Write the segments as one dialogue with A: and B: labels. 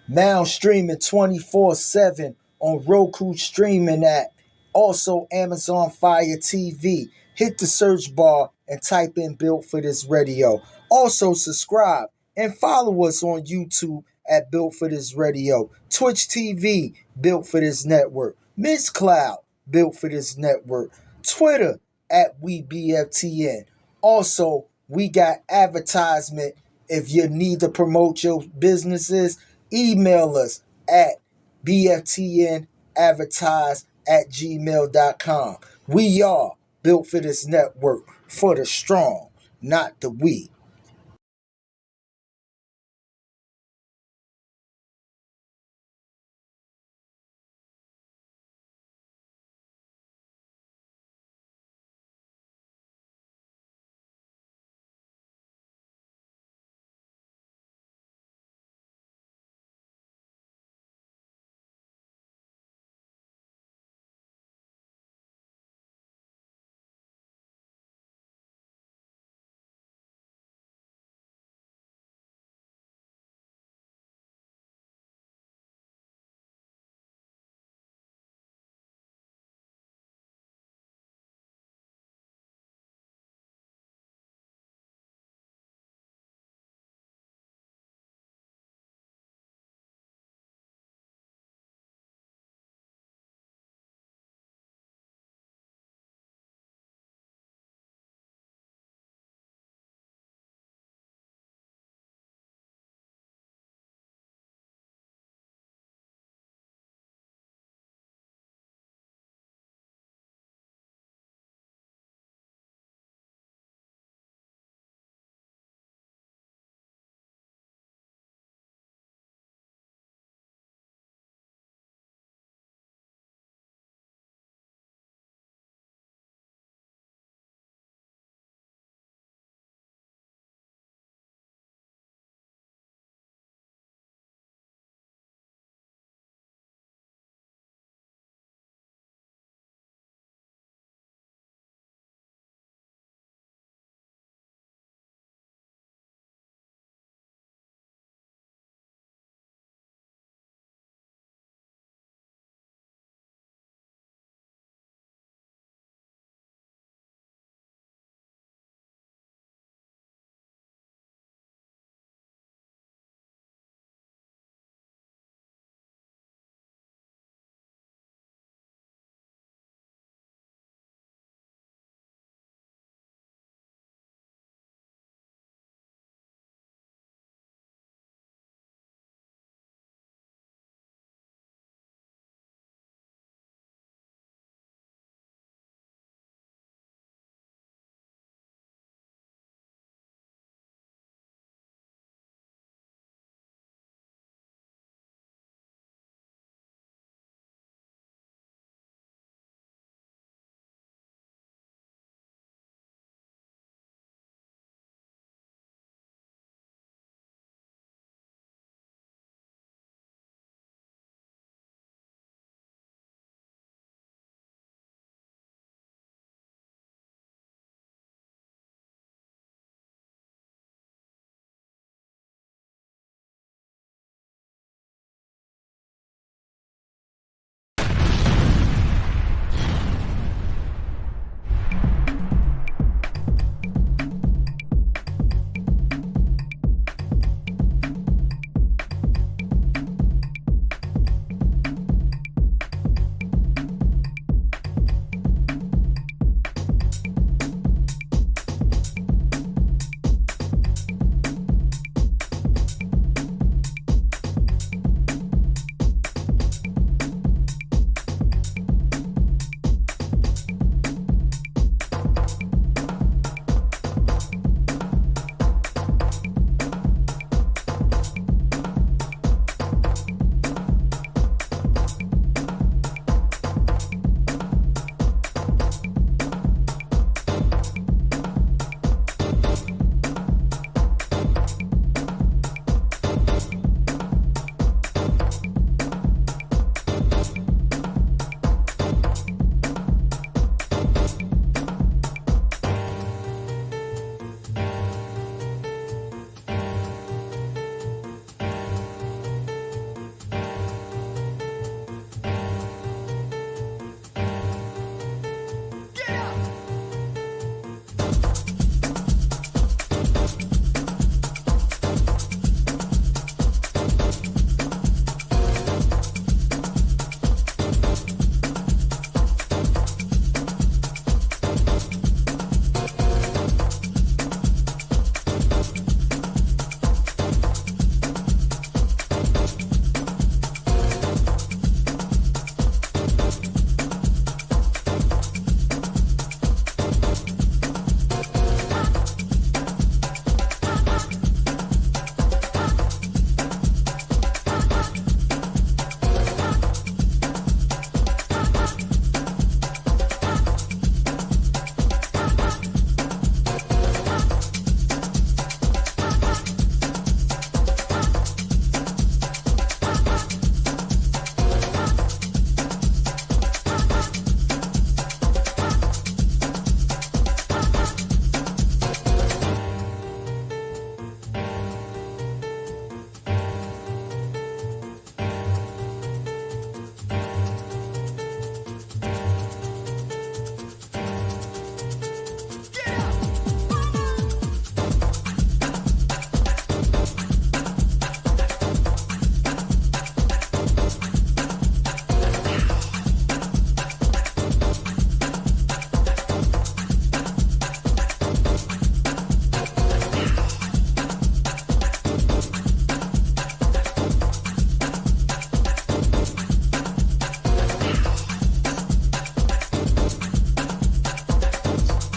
A: Now streaming 24/7 on Roku streaming app. Also Amazon Fire TV. Hit the search bar and type in Built for This Radio. Also subscribe and follow us on YouTube at Built for This Radio. Twitch TV, Built for This Network. Miss Cloud, Built for This Network. Twitter at WeBFTN. Also, we got advertisement. If you need to promote your businesses, email us at bftnadvertise@gmail.com. We are Built for This Network, for the strong, not the weak.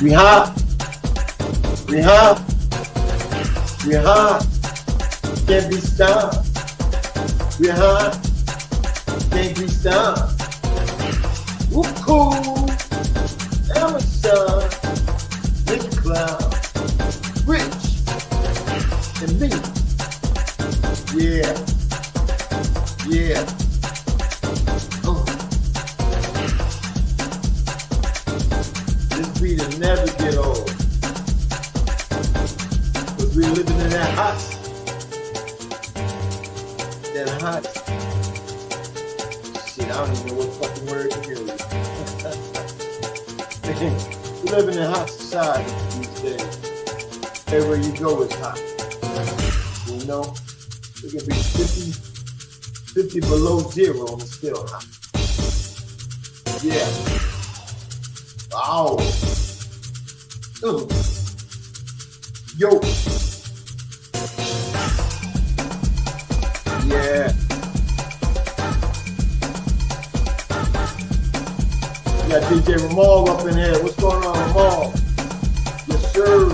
B: We hot. We hot. We hot. Can't be stopped. We hot. Can't be stopped. Whoop cool. Amazon. Big cloud. Rich. And me. Yeah. Yeah. This beat will never get old. Cause we're living in that hot. That hot. Shit, I don't even know what fucking word to use. We're living in a hot society these days. Everywhere you go is hot. You know? It can be 50 below zero and it's still hot. Yeah. Wow. Yo. Yeah. We got DJ Ramal up in here. What's going on, Ramal? Yes, sir.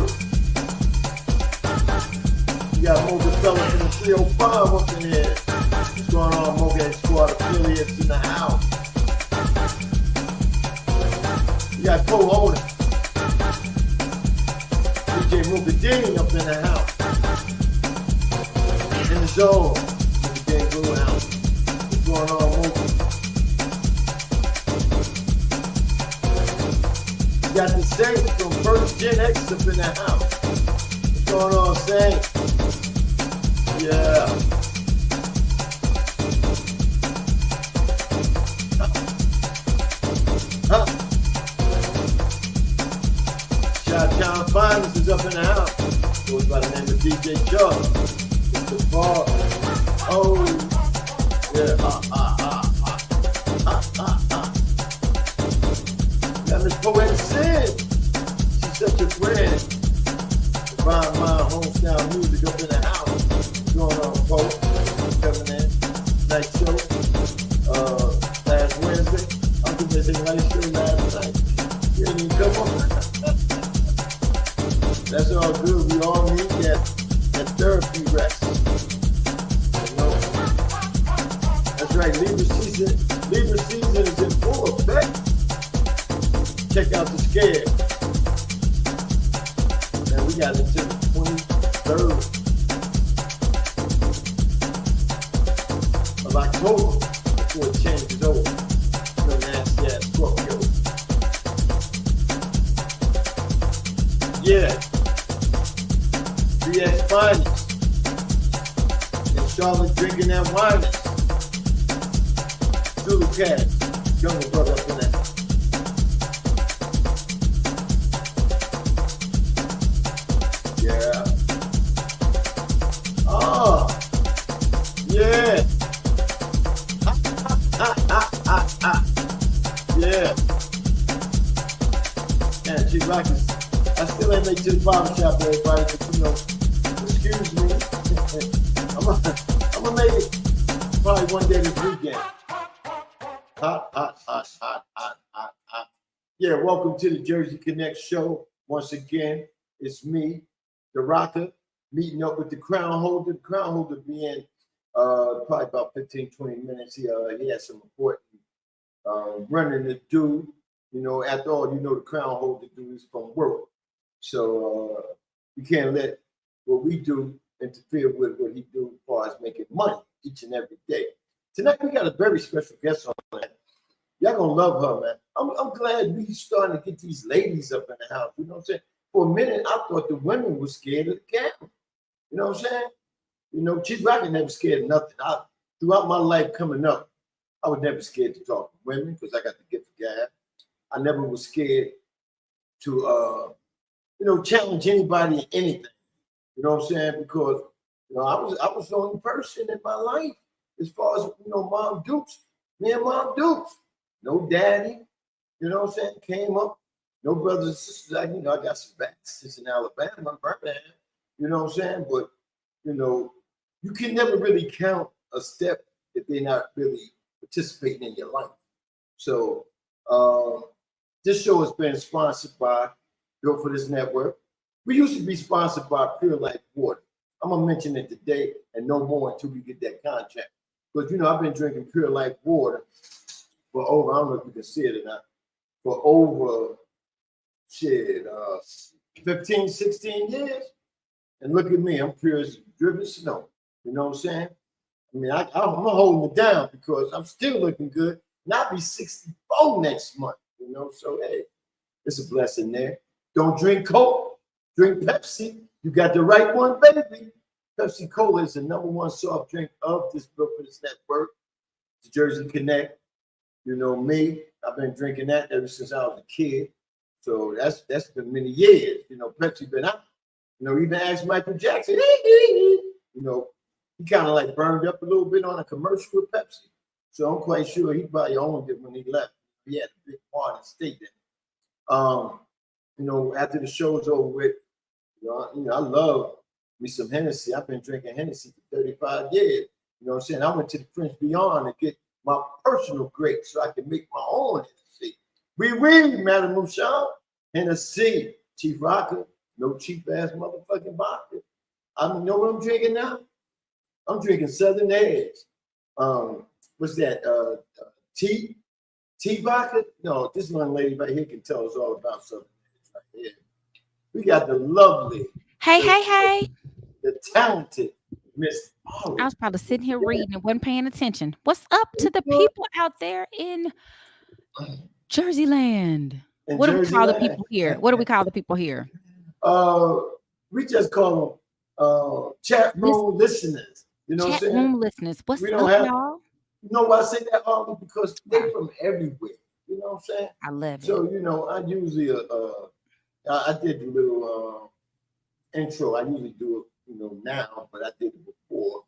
B: We got Mocha Fellas in the 305 up in here. What's going on, Mocha Squad affiliates in the house? We got co-owner DJ Mocha Dean up in the house. In the zone. Mocha Dean Blue House. What's going on, Mocha? We got the Saints from First Gen X up in the house. What's going on, Saints? Yeah. Huh. Chi-Town Finest is up in the house. Goes by the name of DJ Chuck. It's the bar. Oh, yeah. Got Miss Poetic Sid. She's such a friend. Divine Mind Homestyle Music up in the house. What's going on, Poe? Coming in. Night show. Last Wednesday. I'm going to say night show last night. You didn't even come on. That's all good. We all need that therapy rest. You know? That's right. Libra season is in full effect. Check out the scare. Man, we got until the 23rd of October before it changes over. No nasty ass Scorpio. Yeah. 3X Finest. And Charlotte drinking that wine. Zulu Cat. Younger brother up in that. Yeah. Oh. Yeah. Yeah. Man, she's rocking. I still ain't made it to the barber shop, everybody, but you know, excuse me. I'm gonna make it probably one day this weekend. Hot. Yeah, welcome to the Jersey Connect show. Once again, it's me, the Rocker, meeting up with the crown holder. The crown holder being probably about 15-20 minutes. He has some important running to do. You know, after all, you know the crown holder dudes from work. So you can't let what we do interfere with what he do as far as making money each and every day. Tonight we got a very special guest on that. Y'all gonna love her, man. I'm glad we starting to get these ladies up in the house. You know what I'm saying? For a minute, I thought the women were scared of the camera. You know what I'm saying? You know, Chief Rocket never scared of nothing. Throughout my life coming up, I was never scared to talk to women because I got the gift of gab. I never was scared to, challenge anybody in anything. You know what I'm saying? Because, I was the only person in my life as far as, Mom Dukes. Me and Mom Dukes. No daddy. You know what I'm saying? Came up. No brothers and sisters. I got some backs in Alabama, Birmingham. You know what I'm saying? But, you can never really count a step if they're not really participating in your life. So, this show has been sponsored by built for this network. We used to be sponsored by Pure Life Water. I'm gonna mention it today and no more until we get that contract. Because I've been drinking Pure Life Water for over, I don't know if you can see it or not, for over 15, 16 years. And look at me, I'm pure as driven snow. You know what I'm saying? I mean, I'm holding it down because I'm still looking good. And I'll be 64 next month, So, hey, it's a blessing there. Don't drink Coke, drink Pepsi. You got the right one, baby. Pepsi Cola is the #1 soft drink of this Brooklyn's network, the Jersey Connect. You know me, I've been drinking that ever since I was a kid. So that's been many years. Pepsi been out. Even asked Michael Jackson, he kind of like burned up a little bit on a commercial with Pepsi. So I'm quite sure he probably owned it when he left. He had a big part and stayed there. After the show's over with, I love me some Hennessy. I've been drinking Hennessy for 35 years. You know what I'm saying? I went to the French Beyond to get my personal grape so I can make my own Hennessy. Oui, Madame Mouchon. Hennessy, Chief Rocker. No cheap ass motherfucking vodka. You know what I'm drinking now? I'm drinking Southern Edge. What's that? Tea vodka? No, this young lady right here can tell us all about Southern Edge right here. We got the lovely.
C: Hey.
B: The talented Miss Ollie.
C: I was probably sitting here reading and wasn't paying attention. What's up to the people out there in Jersey Land? What do we call the people here? What do we call the people here?
B: We just call them chat room listeners. You know what I'm saying? Chat room
C: listeners. What's up, y'all?
B: You know why I say that, Ollie? Because they're from everywhere. You know what I'm saying?
C: I love it.
B: So, I usually I did the little intro. I usually do it, now, but I did it before.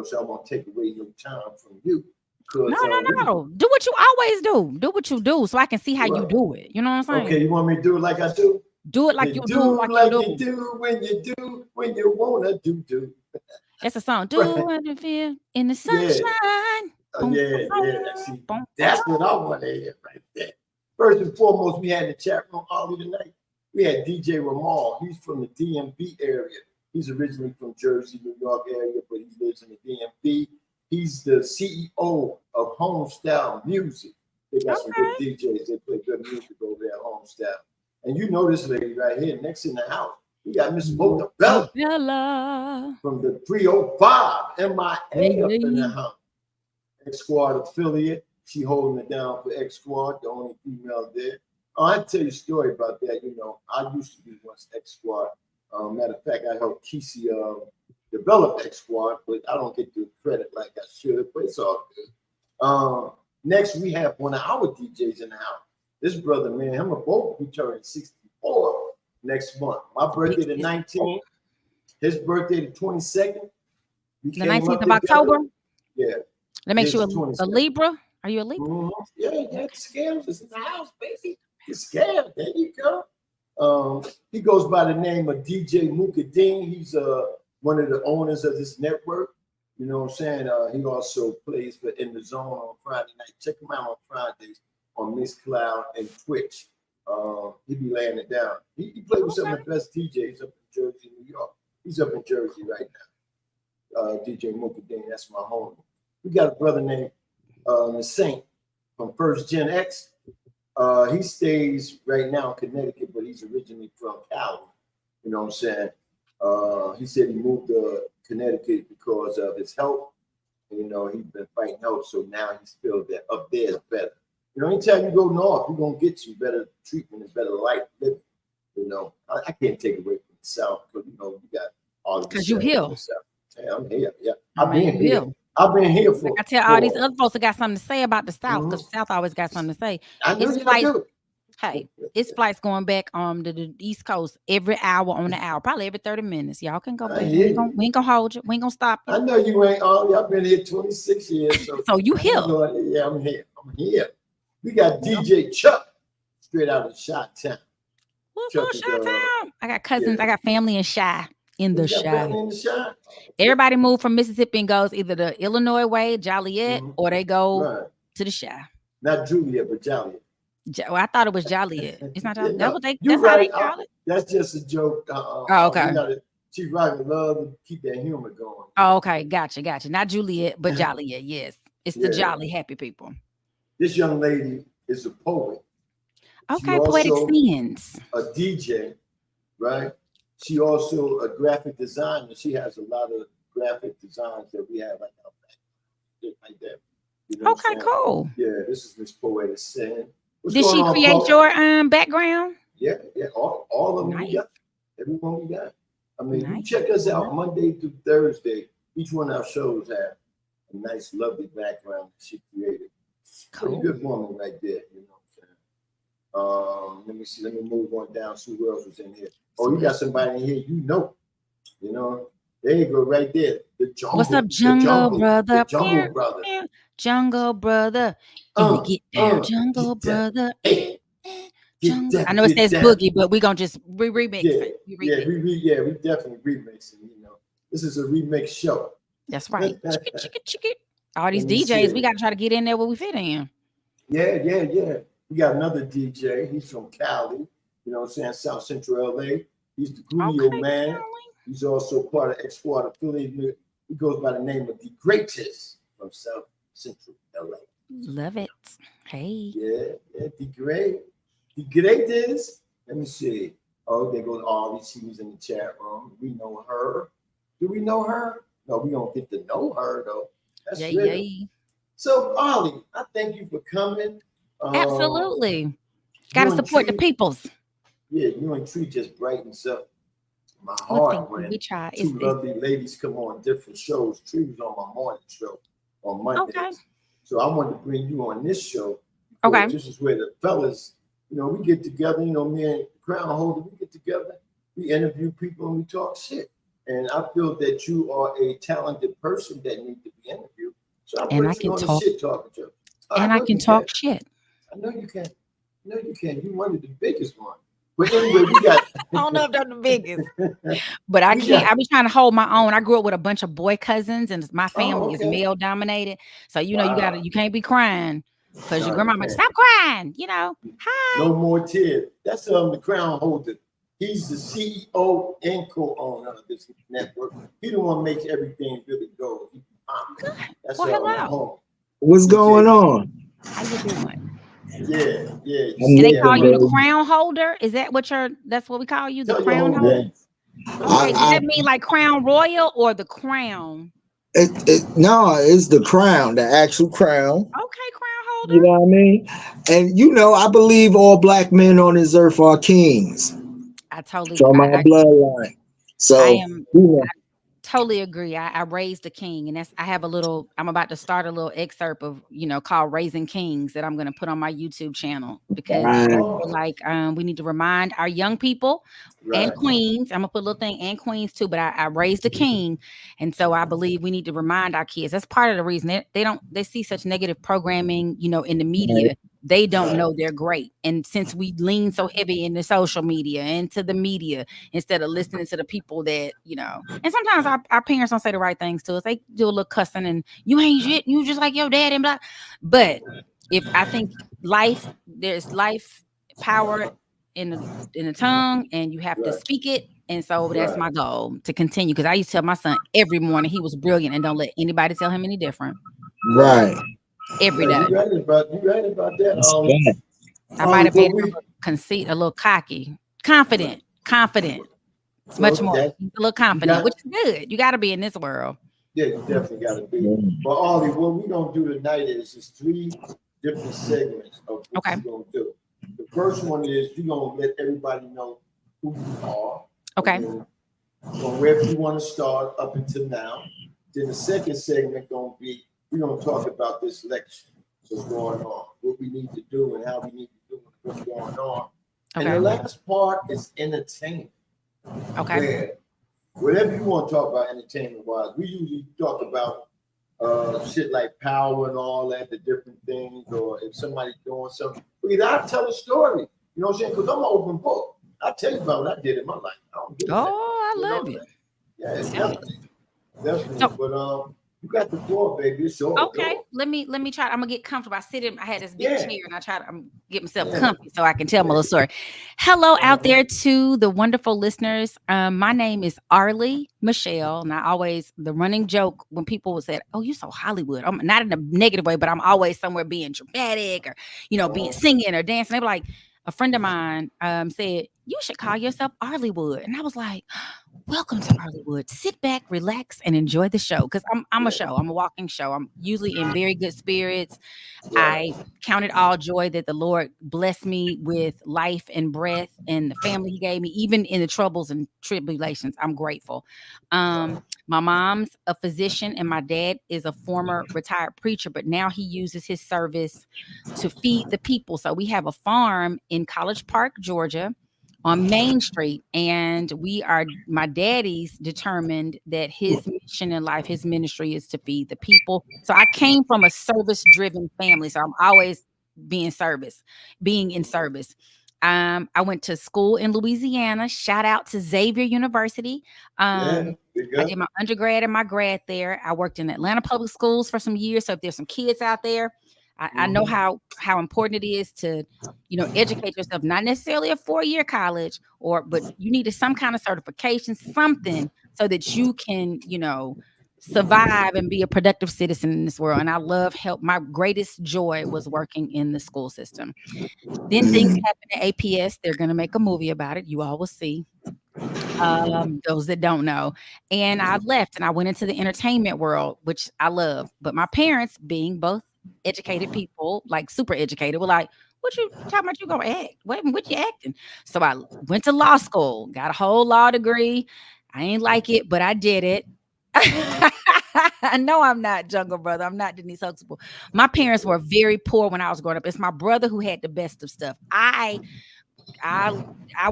B: So I'm gonna take away your time from you.
C: No. Do what you always do. Do what you do, so I can see how you do it. You know what I'm saying?
B: Okay, you want me to do it like I do?
C: Do it like you do,
B: like you do when you wanna do.
C: That's a song. Do what you feel in the sunshine.
B: Yeah. See, that's what I want to hear right there. First and foremost, we had the chat room Ollie tonight. We had DJ Ramal. He's from the DMV area. He's originally from Jersey, New York area, but he lives in the DMV. He's the CEO of Homestyle Music. They got some good DJs. They play good music over there at Homestyle. And you know this lady right here, next in the house. We got Miss Bella from the 305 MIA up in the house. X Squad affiliate. She holding it down for X Squad, the only female there. I'll tell you a story about that. I used to be once X Squad. Matter of fact, I helped Kesey develop X Squad, but I don't get the credit like I should, but it's all good. Next, we have one of our DJs in the house. This brother, man, him and both be turning 64 next month. My birthday the 19th, his birthday the 22nd.
C: The 19th of October?
B: Yeah.
C: Let me make sure a Libra. Are you a Libra?
B: Mm-hmm. Yeah, the scales is in the house, baby. The scale, there you go. He goes by the name of DJ Mukadeen. He's one of the owners of this network. You know what I'm saying? He also plays for In the Zone on Friday night. Check him out on Fridays on Mixcloud and Twitch. He be laying it down. He played with some of the best DJs up in Jersey, New York. He's up in Jersey right now. DJ Mukadeen, that's my homie. We got a brother named the Saint from First Gen X. He stays right now in Connecticut, but he's originally from Cali. You know what I'm saying? He said he moved to Connecticut because of his health. He's been fighting health, so now he's feels that up there is better. Anytime you go north, you're gonna get some better treatment and better life living. I can't take away from the South because you got all the
C: because you here.
B: Yeah, I'm here. Yeah, I've been here. I've been here for.
C: I tell all these other folks that got something to say about the South because the South always got something to say.
B: I know you do.
C: Hey, it's flights going back to the East Coast every hour on the hour, probably every 30 minutes. Y'all can go back. We ain't gonna hold you. We ain't gonna stop you.
B: I know you ain't all. I've been here 26 years. So
C: you here?
B: Yeah, I'm here. We got DJ Chuck straight out of Chi-Town.
C: What's up, Chi-Town? I got cousins. Yeah. I got family in Chi. In the Chi. Everybody moved from Mississippi and goes either the Illinois way, Joliet, or they go to the Chi.
B: Not Juliet, but Joliet.
C: Well, I thought it was Joliet. It's not Joliet.
B: No,
C: That's how they call it.
B: That's just a joke.
C: Oh, okay.
B: She's right with love to keep that humor going.
C: Oh, okay. Gotcha. Not Juliet, but Joliet. Yes. It's the jolly, happy people.
B: This young lady is a poet.
C: Okay, Poetic Scenes.
B: A DJ, right? She also a graphic designer. She has a lot of graphic designs that we have like that. You know
C: okay, cool.
B: Yeah, this is Miss Poetic Sin.
C: Did she create your background?
B: Yeah, all of them we got. Everyone we got. I mean, you check us out Monday through Thursday. Each one of our shows have a nice, lovely background that she created. Cool. Pretty good woman right there, you know what I'm saying? Let me see. Let me move on down. See who else was in here. Oh, you got somebody in here you know. You know, there you go, right there. The jungle.
C: What's up, Jungle Brother?
B: The Jungle Brother.
C: Jungle Brother. Get down, Jungle Brother. I know it says Boogie, but we're gonna just remix it.
B: We definitely remixing. You know, this is a remix show.
C: That's right. All these DJs, we gotta try to get in there where we fit in.
B: Yeah. We got another DJ. He's from Cali. You know what I'm saying? South Central LA. He's the Grulio man. Cali. He's also part of X-Squad affiliate. He goes by the name of The Greatest from South Central LA.
C: Love it. Hey.
B: Yeah, The Greatest. Let me see. Oh, there goes Ollie. She was in the chat room. We know her. Do we know her? No, we don't get to know her though. That's real. So, Ollie, I thank you for coming.
C: Absolutely. Got to support the peoples.
B: Yeah, you and Tree just brightens up my heart when two lovely ladies come on different shows. Tree was on my morning show on Mondays. Okay. So I wanted to bring you on this show. Okay. This is where the fellas, you know, we get together, you know, me and Crown Holder, we get together, we interview people and we talk shit. And I feel that you are a talented person that needs to be interviewed. So I can talk shit talking to you.
C: And I can talk shit.
B: I know you can. You one of the biggest ones. But anyway, we got.
C: I don't know if they're the biggest, but I can't. I be trying to hold my own. I grew up with a bunch of boy cousins, and my family is male dominated. So you know, you can't be crying because your grandma like, stop crying. You know, hi.
B: No more tears. That's the Crown Holder. He's the CEO and co-owner of this network. He the one makes everything really go. That's
C: hello.
D: What's going on?
C: How you doing?
B: Yeah.
C: Do they call you the crown holder? Is that what that's what we call you? The crown holder? Okay, does that mean like crown royal or the crown?
D: No, it's the crown, the actual crown.
C: Okay, crown holder.
D: You know what I mean? And you know, I believe all black men on this earth are kings.
C: I totally
D: from my bloodline. So
C: I totally agree. I raised a king, and I'm about to start a little excerpt of, you know, called Raising Kings that I'm going to put on my YouTube channel because I feel like we need to remind our young people and queens. I'm gonna put a little thing and queens too, but I raised a king, and so I believe we need to remind our kids. That's part of the reason they see such negative programming, you know, in the media. They don't know they're great. And since we lean so heavy into social media, into the media, instead of listening to the people that, you know, and sometimes our parents don't say the right things to us. They do a little cussing and you ain't shit, you just like your dad and blah. But I think there's life power in the tongue, and you have to speak it. And so that's my goal, to continue. Because I used to tell my son every morning he was brilliant and don't let anybody tell him any different.
D: Right.
C: Every day.
B: You right about that.
C: I might have been a little conceit, a little cocky, confident. It's much more. A little confident, which is good. You got to be in this world.
B: Yeah, you definitely got to be. But Ollie, what we're gonna do tonight is just 3 different segments of what we're gonna do. The first one is you're gonna let everybody know who you are.
C: Okay.
B: From wherever you want to start up until now. Then the second segment gonna be, we're gonna talk about this election, what's going on, what we need to do, and how we need to do it, what's going on. Okay. And the last part is entertainment.
C: Okay.
B: Where whatever you want to talk about entertainment wise, we usually talk about shit like power and all that, the different things, or if somebody's doing something. Either I tell a story, you know what I'm saying? Because I'm an open book. I'll tell you about what I did in my life.
C: I love it.
B: Yeah, definitely. So, but You got the floor, baby. It's yours.
C: Okay, let me try. I'm gonna get comfortable. I had this big
B: Yeah.
C: chair, and I try to get myself comfy so I can tell my little story. Hello out there to the wonderful listeners. My name is Arlie Michelle, and I always the running joke when people said, "Oh, you so Hollywood." I'm not in a negative way, but I'm always somewhere being dramatic or being singing or dancing. They were like, a friend of mine said, "You should call yourself Arliewood," and I was like, welcome to Hollywood. Sit back, relax, and enjoy the show. Because I'm a show. I'm a walking show. I'm usually in very good spirits.
B: Right.
C: I count it all joy that the Lord blessed me with life and breath and the family He gave me, even in the troubles and tribulations. I'm grateful. My mom's a physician, and my dad is a former retired preacher, but now he uses his service to feed the people. So we have a farm in College Park, Georgia, on Main Street. And my daddy's determined that his mission in life, his ministry is to feed the people. So I came from a service driven family. So I'm always being in service. I went to school in Louisiana. Shout out to Xavier University. I did my undergrad and my grad there. I worked in Atlanta Public Schools for some years. So if there's some kids out there, I know how important it is to, educate yourself, not necessarily a 4-year college but you needed some kind of certification, something so that you can, survive and be a productive citizen in this world. And I love help. My greatest joy was working in the school system. Then things happen at APS. They're going to make a movie about it. You all will see. Those that don't know. And I left and I went into the entertainment world, which I love. But my parents, being both educated people, like super educated, were like, what you talking about? You gonna act? What you acting? So I went to law school, got a whole law degree. I ain't like it, but I did it. No, I'm not Jungle Brother. I'm not Denise Huxtable. My parents were very poor when I was growing up. It's my brother who had the best of stuff. I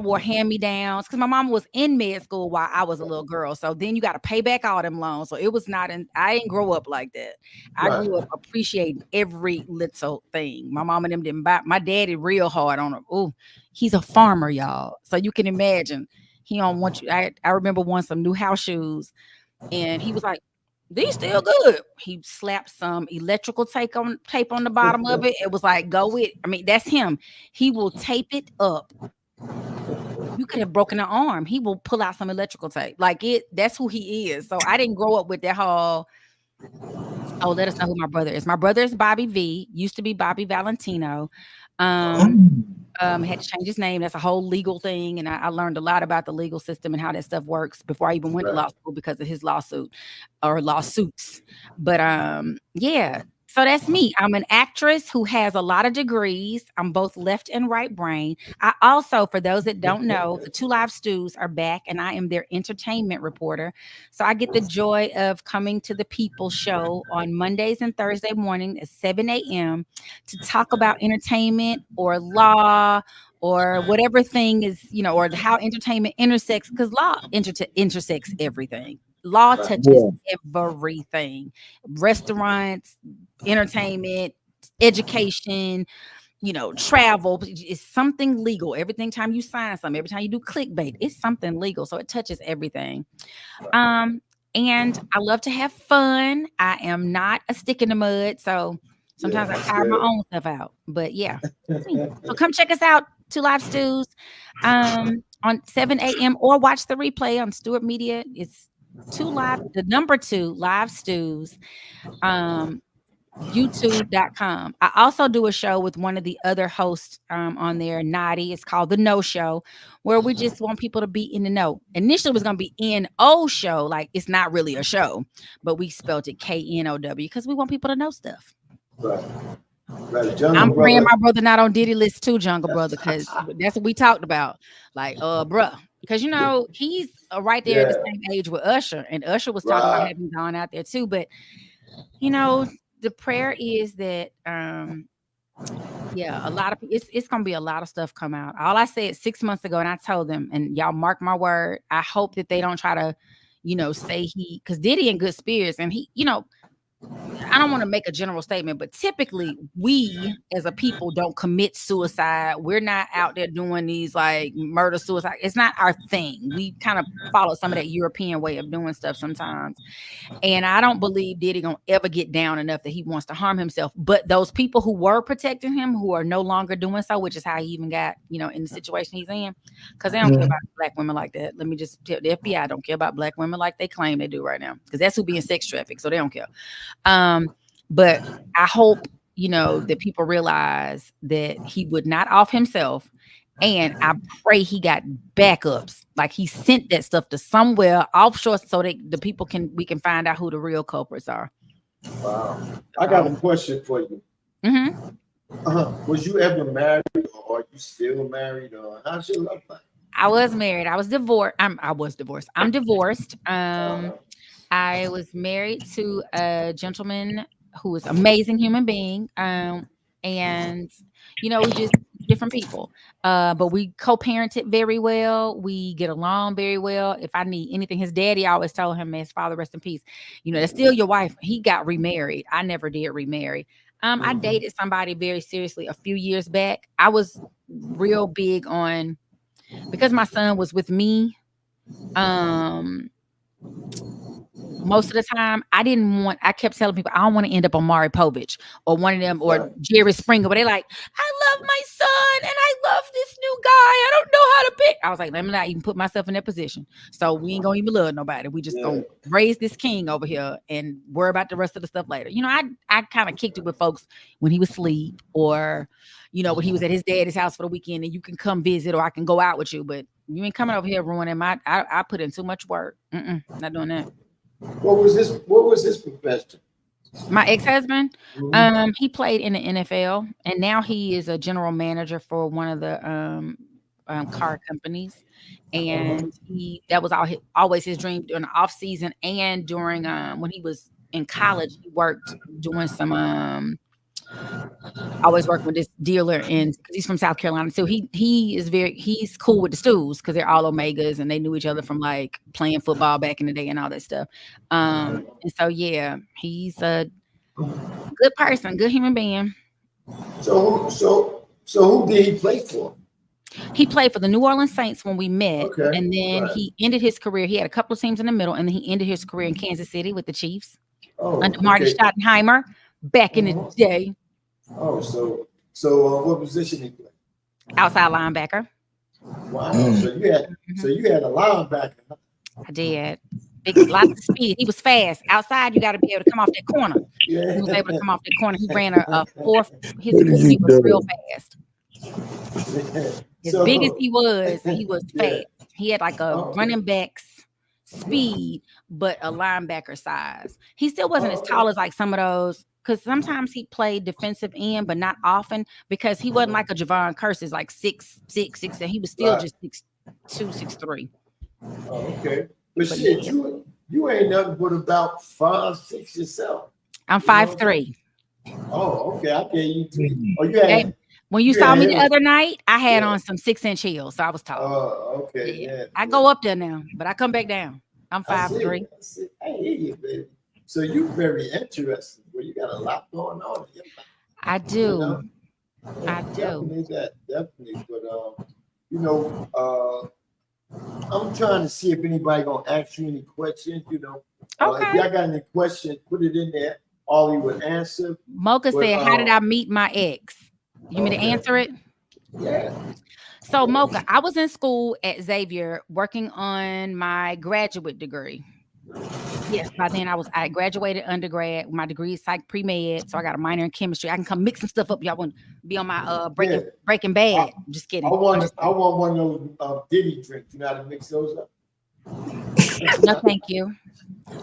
C: wore hand-me-downs because my mom was in med school while I was a little girl. So then you got to pay back all them loans. So it was I didn't grow up like that. I grew up appreciating every little thing. My mom and them didn't buy. My daddy real hard on her. Oh, he's a farmer, y'all. So you can imagine he don't want you. I remember wanting some new house shoes, and he was like, these still good. He slapped some electrical tape on the bottom of it. It was like, go with. I mean, that's him. He will tape it up. You could have broken an arm. He will pull out some electrical tape. Like that's who he is. So I didn't grow up with that whole, oh, let us know who my brother is. My brother is Bobby V. Used to be Bobby Valentino. Had to change his name. That's a whole legal thing. And I learned a lot about the legal system and how that stuff works before I even went to law school because of his lawsuit or lawsuits. But yeah. So that's me. I'm an actress who has a lot of degrees. I'm both left and right brain. I also, for those that don't know, the Two Live Stews are back and I am their entertainment reporter. So I get the joy of coming to the People Show on Mondays and Thursday morning at 7 a.m. to talk about entertainment or law or whatever thing is, or how entertainment intersects, because law intersects everything. Law touches everything. Restaurants, entertainment, education, travel is something legal. Every time you sign something, every time you do clickbait, it's something legal. So it touches everything. And I love to have fun. I am not a stick in the mud. So sometimes I tire my own stuff out. But yeah. So come check us out, Two Live Stews, on 7 a.m. or watch the replay on Stewart Media. It's the number 2 Live Stews. YouTube.com. I also do a show with one of the other hosts on there, Nadi. It's called The No Show, where we just want people to be in the know. Initially, it was going to be N-O show. Like, it's not really a show, but we spelled it K-N-O-W because we want people to know stuff.
B: Right.
C: I'm praying my brother not on Diddy list too, Jungle Brother, because that's what we talked about. Like, bruh, because he's right there at the same age with Usher, and Usher was talking about having gone out there too. But the prayer is that a lot of it's gonna be a lot of stuff come out. All I said 6 months ago, and I told them, and y'all mark my word, I hope that they don't try to, say because Diddy in good spirits, and he, I don't want to make a general statement, but typically we as a people don't commit suicide. We're not out there doing these like murder suicide. It's not our thing. We kind of follow some of that European way of doing stuff sometimes. And I don't believe Diddy gonna ever get down enough that he wants to harm himself. But those people who were protecting him, who are no longer doing so, which is how he even got, in the situation he's in, because they don't care about black women like that. Let me just tell the FBI don't care about black women like they claim they do right now, because that's who being sex trafficked, so they don't care. But I hope that people realize that he would not off himself. And I pray he got backups, like he sent that stuff to somewhere offshore, so that we can find out who the real culprits are.
B: Wow. I got a question for you. Was you ever married, or are you still married, or how's your love life?
C: I was married. I was divorced. I'm divorced. I was married to a gentleman who is an amazing human being. And we just different people. But we co-parented very well. We get along very well. If I need anything, his daddy always told him, his father, rest in peace, that's still your wife. He got remarried. I never did remarry. I dated somebody very seriously a few years back. I was real big on, because my son was with me. Most of the time, I kept telling people, I don't want to end up on Maury Povich or one of them or Jerry Springer, but they're like, I love my son and I love this new guy. I don't know how to pick. I was like, let me not even put myself in that position. So we ain't gonna even love nobody. We just gonna raise this king over here and worry about the rest of the stuff later. I kind of kicked it with folks when he was asleep, or when he was at his daddy's house for the weekend, and you can come visit, or I can go out with you, but you ain't coming over here ruining I put in too much work. Not doing that.
B: What was his profession?
C: My ex-husband, he played in the NFL, and now he is a general manager for one of the car companies. And that was always his dream during the off season, and during when he was in college, he worked doing some always working with this dealer because he's from South Carolina. So he's cool with the Stews, because they're all Omegas and they knew each other from like playing football back in the day and all that stuff. And so he's a good person, good human being.
B: So who did he play for?
C: He played for the New Orleans Saints when we met, and then he ended his career. He had a couple of teams in the middle, and then he ended his career in Kansas City with the Chiefs under Marty Schottenheimer back in the day.
B: Oh, so what position he played?
C: Outside linebacker.
B: Wow. So you had a linebacker.
C: I did. Lots of speed. He was fast. Outside, you got to be able to come off that corner. Yeah. He was able to come off that corner. He ran a fourth. His speed was real fast. As big as he was fast. He had like a running back's speed, but a linebacker size. He still wasn't as tall as like some of those, because sometimes he played defensive end, but not often, because he wasn't like a Javon Curse, like 6'6", and he was still just 6'2", 6'3".
B: Oh, okay. But shit, you ain't nothing but about 5'6" yourself.
C: I'm 5'3".
B: Oh, okay. I gave you 3. Oh, you had.
C: When you saw me the other night, I had on some 6-inch heels, so I was tall.
B: Oh, okay. Yeah.
C: I go up there now, but I come back down. I'm 5'3".
B: I hear you, baby. So you're very interesting. Well, you got a lot going on.
C: I do. I
B: do. Definitely. But I'm trying to see if anybody gonna ask you any questions. If y'all got any questions, put it in there. Ollie would answer.
C: Mocha said, "How did I meet my ex?" You want me to answer it?
B: Yeah.
C: So Mocha, I was in school at Xavier working on my graduate degree. Yes, by then I graduated undergrad. My degree is psych pre-med, so I got a minor in chemistry. I can come mix some stuff up. Y'all want to be on my Breaking Bad? Just kidding.
B: I want one of those Diddy drinks. You know how to mix those up?
C: No, thank you.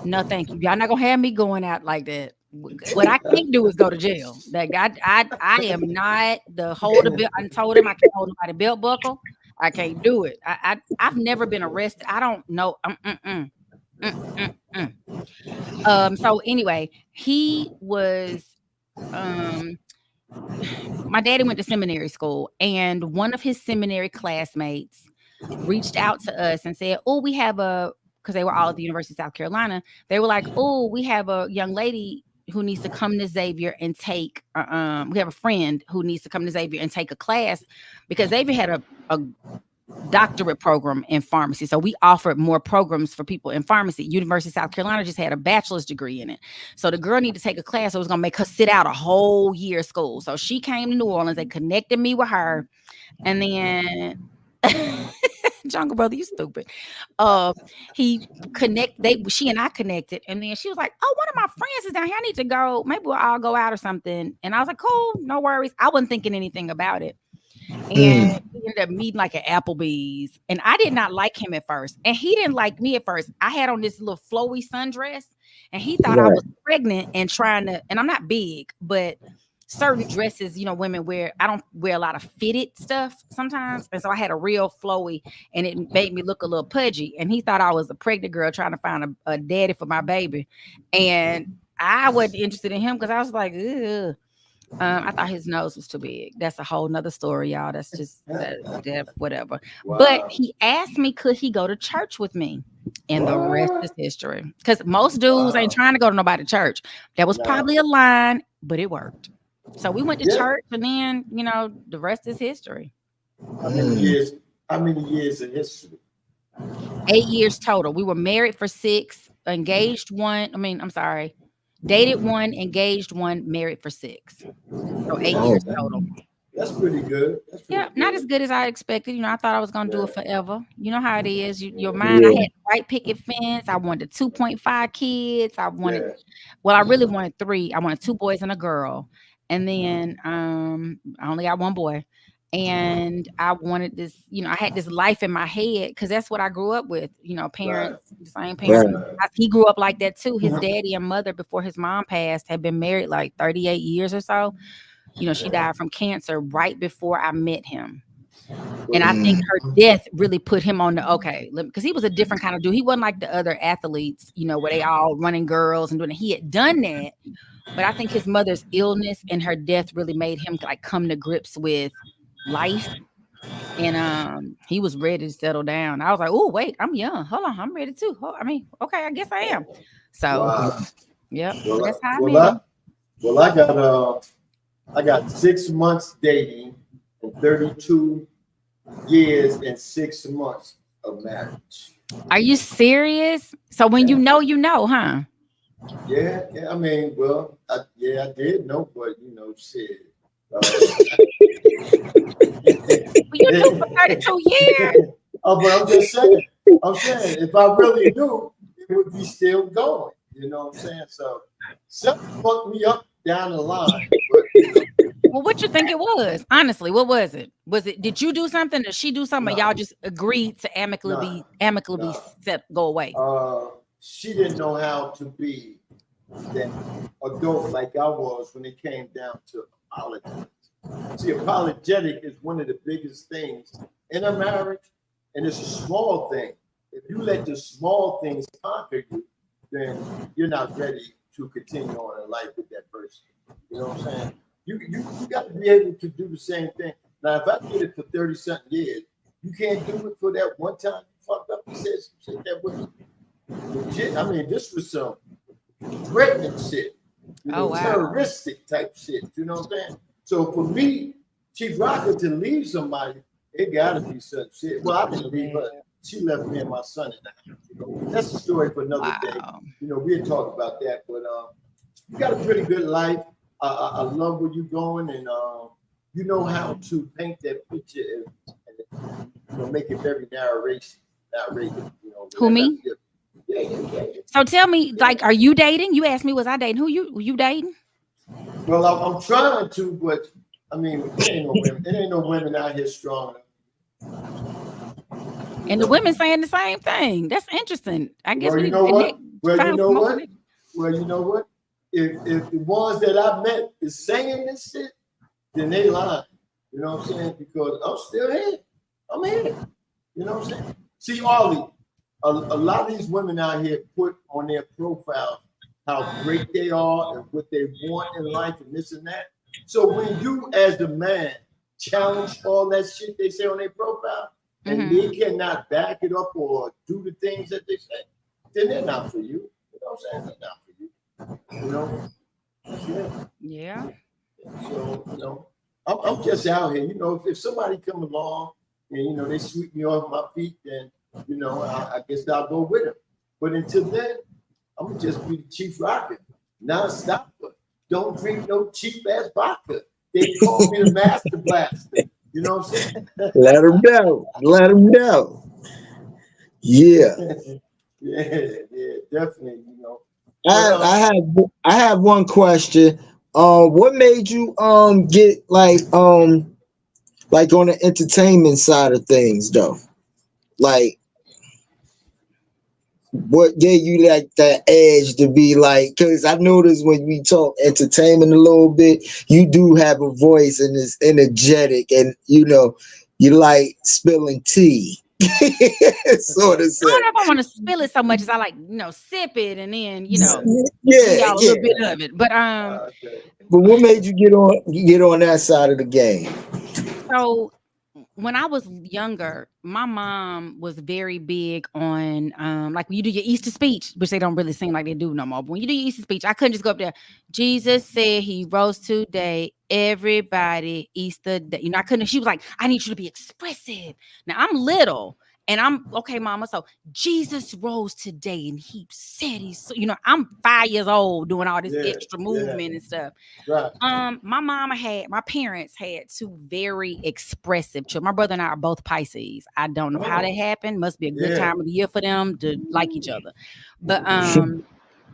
C: No, thank you. Y'all not gonna have me going out like that. What I can't do is go to jail. Like I am not the holder belt. I told him I can't hold nobody belt buckle. I can't do it. I've never been arrested. I don't know. So anyway, he was my daddy went to seminary school, and one of his seminary classmates reached out to us and said, "Oh, we have because they were all at the University of South Carolina. They were like, "Oh, we have a young lady who needs to come to Xavier and take. We have a friend who needs to come to Xavier and take a class because Xavier had a doctorate program in pharmacy. So we offered more programs for people in pharmacy. University of South Carolina just had a bachelor's degree in it. So the girl needed to take a class. So it was going to make her sit out a whole year of school. So she came to New Orleans. They connected me with her. And then Jungle Brother, you stupid. She and I connected. And then she was like, oh, one of my friends is down here. I need to go. Maybe we'll all go out or something. And I was like, cool, no worries. I wasn't thinking anything about it. And we ended up meeting like at Applebee's. And I did not like him at first. And he didn't like me at first. I had on this little flowy sundress. And he thought I was pregnant and trying to, and I'm not big, but certain dresses, women wear, I don't wear a lot of fitted stuff sometimes. And so I had a real flowy and it made me look a little pudgy. And he thought I was a pregnant girl trying to find a daddy for my baby. And I wasn't interested in him because I was like, ugh. I thought his nose was too big. That's a whole nother story, y'all. That's just that whatever. Wow. But he asked me, could he go to church with me? And the rest is history. Because most dudes ain't trying to go to nobody's church. That was probably a line, but it worked. So we went to church, and then the rest is history.
B: How many years in history?
C: 8 years total. We were married for 6, engaged 1. Dated 1, engaged 1, married for 6. So 8 years total.
B: That's pretty good.
C: Not as good as I expected. I thought I was going to do it forever. You know how it is. Your mind, I had white picket fence. I wanted 2.5 kids. I really wanted 3. I wanted 2 boys and a girl. And then I only got 1 boy. And I wanted this, I had this life in my head because that's what I grew up with, parents, the same parents. Right. He grew up like that too. His daddy and mother, before his mom passed, had been married like 38 years or so. She died from cancer right before I met him. And I think her death really put him on because he was a different kind of dude. He wasn't like the other athletes, where they all running girls and doing it. He had done that. But I think his mother's illness and her death really made him like come to grips with life. And he was ready to settle down. I was like, oh, wait, I'm young. Hold on, I'm ready too. Okay, I guess I am. So yeah, that's how I met him.
B: Well, I got 6 months dating and 32 years and 6 months of marriage.
C: Are you serious? So when you know, huh?
B: Yeah. I mean, I did know, but shit.
C: You knew for 32 years.
B: But I'm just saying. If I really knew, it would be still going. You know what I'm saying? So something fucked me up down the line.
C: Well, what you think it was? Honestly, what was it? Did you do something? Did she do something? Or y'all just agreed to amicably go away?
B: She didn't know how to be that adult like I was when it came down to apologetics. See, apologetic is one of the biggest things in a marriage, and it's a small thing. If you let the small things conquer you, then you're not ready to continue on in life with that person. You know what I'm saying? You got to be able to do the same thing. Now, if I did it for 30-something years, you can't do it for that one time you fucked up and said some shit that was legit. I mean, this was some threatening shit. Terroristic type shit. You know what I'm saying? So for me, Chief Rocker, to leave somebody, it got to be such shit. Well, I didn't leave her. She left me and my son in the house. That's a story for another day. We'll talk about that. But you got a pretty good life. I love where you're going, and you know how to paint that picture and make it very narrated.
C: Who, me?
B: Yeah.
C: So tell me, like, are you dating? You asked me, was I dating? Who you dating?
B: Well, I'm trying to, but I mean, it ain't no women out here strong enough.
C: And the women saying the same thing. That's interesting. I guess
B: you know what? You know what? If the ones that I met is saying this shit, then they lying. You know what I'm saying? Because I'm still here. I'm here. You know what I'm saying? See, Ollie, a lot of these women out here put on their profile how great they are and what they want in life and this and that. So when you, as the man, challenge all that shit they say on their profile, and they cannot back it up or do the things that they say, then they're not for you. You know what I'm saying? They're not for you.
C: Yeah.
B: So, I'm just out here. If somebody come along and, they sweep me off my feet, then, I guess I'll go with them. But until then, I'm going to just be the chief rocker, non-stopper. Don't drink no cheap-ass vodka. They call me the master blaster. You know what I'm saying?
D: Let them know. Let them know. Yeah.
B: yeah, definitely,
D: I have one question. What made you get like on the entertainment side of things though? Like what gave you like that edge to be like, because I noticed when we talk entertainment a little bit, you do have a voice and it's energetic and you like spilling tea. Sort of
C: I don't
D: say.
C: know if I want to spill it so much as I like, sip it and then, give
D: Yeah,
C: y'all a little bit of it. But
D: But what made you get on that side of the game?
C: so when I was younger, my mom was very big on like when you do your Easter speech, which they don't really seem like they do no more. But when you do your Easter speech, I couldn't just go up there. Jesus said he rose today. Everybody Easter day. I couldn't. She was like, I need you to be expressive. Now I'm little. And I'm okay, mama. So Jesus rose today and he said he's, I'm 5 years old doing all this extra movement and stuff.
B: Right.
C: My parents had two very expressive children. My brother and I are both Pisces. I don't know how that happened. Must be a good time of the year for them to like each other. But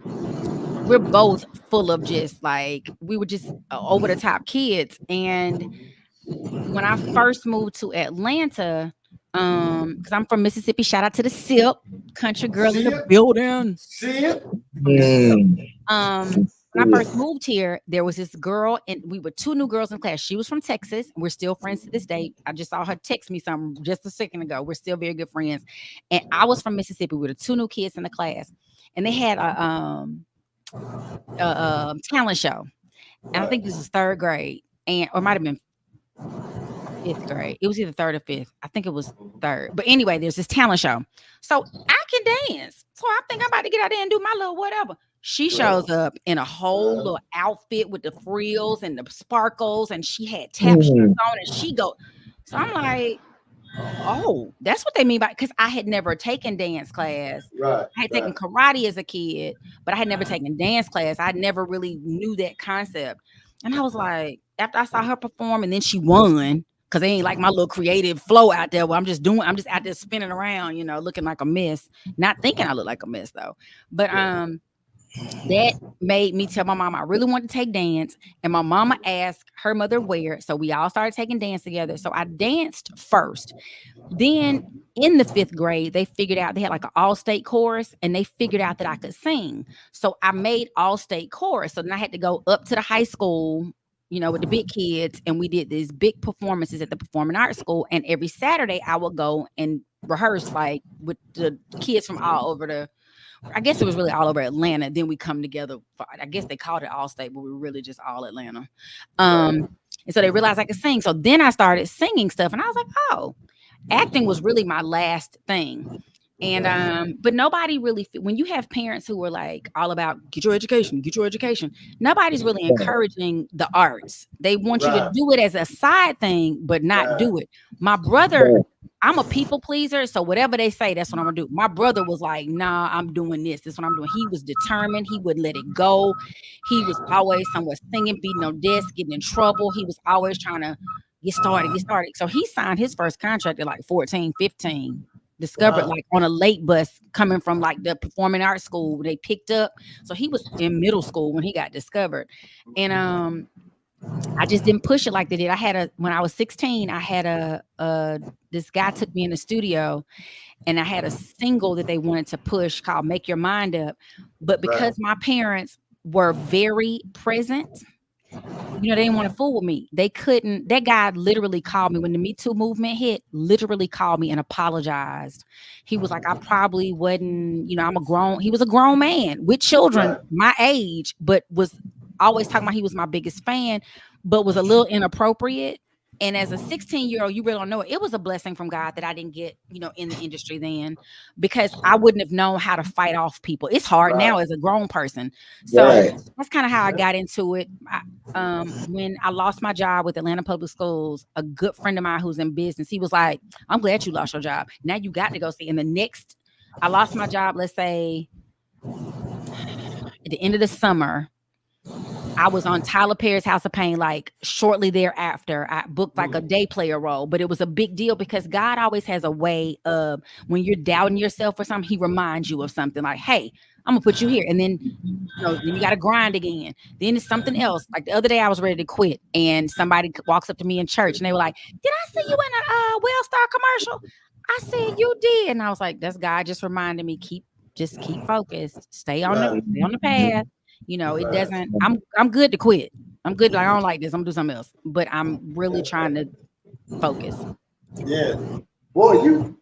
C: we're both full of just like, we were just over the top kids. And when I first moved to Atlanta, because I'm from Mississippi, shout out to the SIP, country girl in the building.
B: SIP.
C: From the SIP. When I first moved here, there was this girl, and we were two new girls in class. She was from Texas. We're still friends to this day. I just saw her text me something just a second ago. We're still very good friends. And I was from Mississippi. We were the two new kids in the class, and they had a talent show. And I think this was third grade, or it might have been fifth grade. It was either third or fifth. I think it was third. But anyway, there's this talent show. So I can dance. So I think I'm about to get out there and do my little whatever. She shows up in a whole little outfit with the frills and the sparkles, and she had tap shoes on, and she go. So I'm like, oh, that's what they mean by, because I had never taken dance class.
B: Right.
C: I had taken karate as a kid, but I had never taken dance class. I never really knew that concept. And I was like, after I saw her perform, and then she won, because they ain't like my little creative flow out there where I'm just out there spinning around, looking like a mess. Not thinking I look like a mess though. But that made me tell my mom I really wanted to take dance. And my mama asked her mother where. So we all started taking dance together. So I danced first. Then in the fifth grade, they figured out they had like an all-state chorus, and they figured out that I could sing. So I made all-state chorus. So then I had to go up to the high school, with the big kids, and we did these big performances at the Performing Arts School. And every Saturday I would go and rehearse like with the kids from all over I guess it was really all over Atlanta. Then we come together. I guess they called it all state, but we were really just all Atlanta. And so they realized I could sing. So then I started singing stuff, and I was like, oh, acting was really my last thing. And but nobody really, when you have parents who are like all about get your education, nobody's really encouraging the arts. They want you to do it as a side thing, but not do it. My brother, I'm a people pleaser, so whatever they say, that's what I'm gonna do. My brother was like, nah, I'm doing this. This is what I'm doing. He was determined. He wouldn't let it go. He was always somewhere singing, beating on desks, getting in trouble. He was always trying to get started. So he signed his first contract at like 14, 15. Discovered like on a late bus coming from like the Performing Arts School. They picked up. So he was in middle school when he got discovered. And I just didn't push it like they did. When I was 16, I had this guy took me in the studio, and I had a single that they wanted to push called Make Your Mind Up. But because my parents were very present, they didn't want to fool with me. They couldn't. That guy literally called me when the Me Too movement hit, literally called me and apologized. He was like, I probably wasn't, he was a grown man with children my age, but was always talking about he was my biggest fan, but was a little inappropriate. And as a 16-year-old, you really don't know it. It was a blessing from God that I didn't get, in the industry then, because I wouldn't have known how to fight off people. It's hard now as a grown person. So that's kind of how I got into it. When I lost my job with Atlanta Public Schools, a good friend of mine who's in business, he was like, I'm glad you lost your job. Now you got to go see. And I lost my job, let's say at the end of the summer. I was on Tyler Perry's House of Pain, like shortly thereafter. I booked like a day player role, but it was a big deal because God always has a way of, when you're doubting yourself or something, he reminds you of something like, hey, I'm gonna put you here. And then, then you got to grind again. Then it's something else. Like the other day I was ready to quit and somebody walks up to me in church and they were like, did I see you in a Wellstar commercial? I said, you did. And I was like, that's God just reminding me, keep focused, stay on the path. It doesn't, I'm good to quit. I'm good. Like, I don't like this. I'm gonna do something else, but I'm really trying to focus.
B: Yeah. Boy, you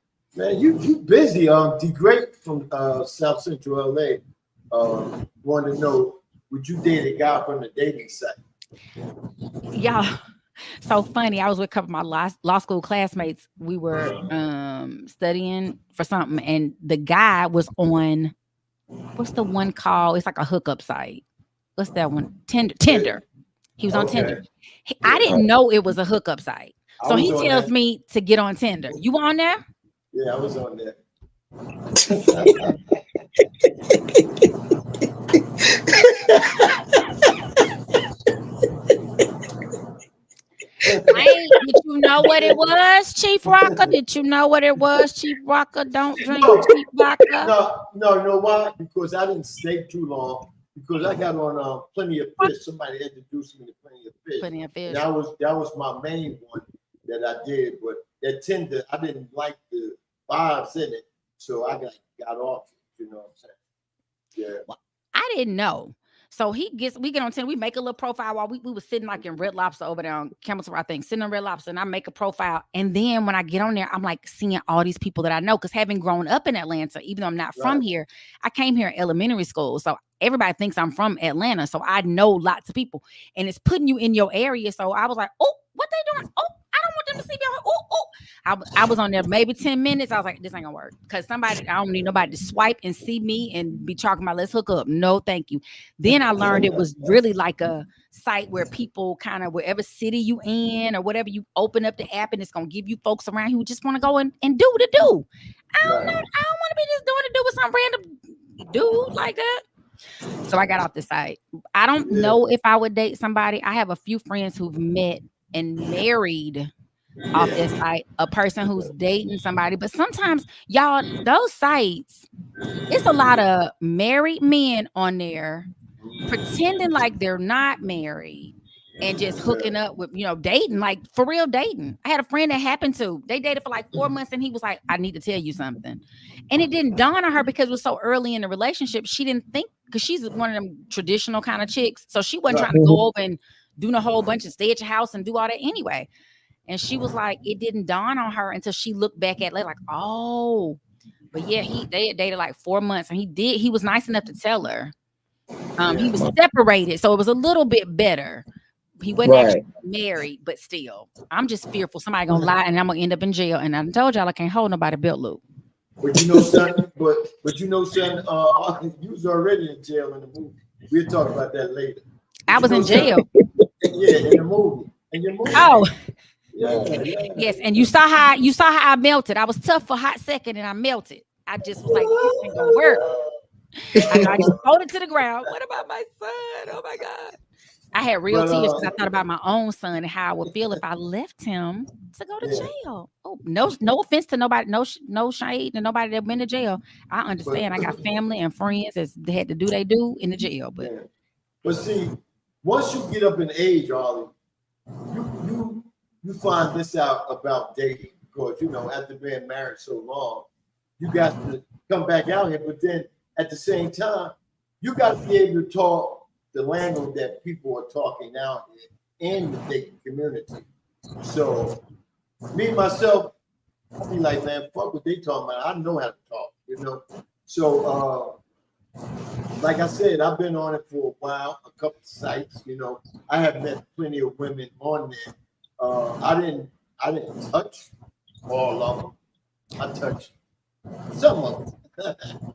B: busy. D Great from South Central LA want to know, would you date a guy from the dating site?
C: Y'all, so funny. I was with a couple of my law school classmates. We were studying for something, and the guy was on, what's the one called? It's like a hookup site. What's that one? Tinder. He was on Tinder. I didn't know it was a hookup site. So he tells me to get on Tinder. You on there?
B: Yeah, I was on there.
C: Did you know what it was, Chief Rocker? Did you know what it was, Chief Rocker? Don't drink, Chief Rocker.
B: No, you know why? Because I didn't stay too long. Because I got on Plenty of Fish. Somebody introduced me to Plenty of Fish.
C: Plenty of Fish.
B: That was my main one that I did. But that Tinder, I didn't like the vibes in it, so I got off it. You know what I'm saying? Yeah.
C: Well, I didn't know. So we get on Tinder, we make a little profile while we were sitting like in Red Lobster over there on Campbellton, I think, sitting on Red Lobster, and I make a profile. And then when I get on there, I'm like seeing all these people that I know, because having grown up in Atlanta, even though I'm not from here, I came here in elementary school. So everybody thinks I'm from Atlanta. So I know lots of people, and it's putting you in your area. So I was like, oh, what they doing? Oh, I don't want them to see me. I was on there maybe 10 minutes. I was like, this ain't gonna work, because I don't need nobody to swipe and see me and be talking about let's hook up. No, thank you. Then I learned it was really like a site where people kind of, wherever city you in or whatever, you open up the app and it's gonna give you folks around who just want to go and do the do. I don't know. I don't want to be just doing the do with some random dude like that. So I got off the site. I don't know if I would date somebody. I have a few friends who've met and married off this site, a person who's dating somebody. But sometimes, y'all, those sites, it's a lot of married men on there pretending like they're not married and just hooking up with, dating, like for real dating. I had a friend that happened to, they dated for like 4 months, and he was like, I need to tell you something. And it didn't dawn on her because it was so early in the relationship. She didn't think, because she's one of them traditional kind of chicks. So she wasn't trying to go over and do a whole bunch and stay at your house and do all that anyway. And she was like, it didn't dawn on her until she looked back at it like, oh, but yeah, they had dated like 4 months, and he was nice enough to tell her. He was separated, so it was a little bit better. He wasn't actually married, but still, I'm just fearful somebody gonna lie and I'm gonna end up in jail. And I told y'all I can't hold nobody built loop.
B: But you know, son, you was already in jail in the movie. We'll talk about that later.
C: I was in jail.
B: Yeah, in the movie. In your movie.
C: Oh.
B: Yeah.
C: Yes, and you saw how I melted. I was tough for a hot second, and I melted. I just was like, this ain't gonna work. I just folded to the ground. What about my son? Oh my God. I had real tears because I thought about my own son and how I would feel if I left him to go to jail. Oh, no offense to nobody, no shade to nobody that went to jail. I understand. I got family and friends that had to do they do in the jail.
B: But see, once you get up in age, Ollie, you find this out about dating, because after being married so long, you got to come back out here. But then at the same time, you got to be able to talk the language that people are talking out here in the dating community. So me myself, I'll be like, man, fuck what they talking about. I know how to talk, So like I said, I've been on it for a while, a couple of sites, I have met plenty of women on there. I didn't touch all of them. I touched some of them.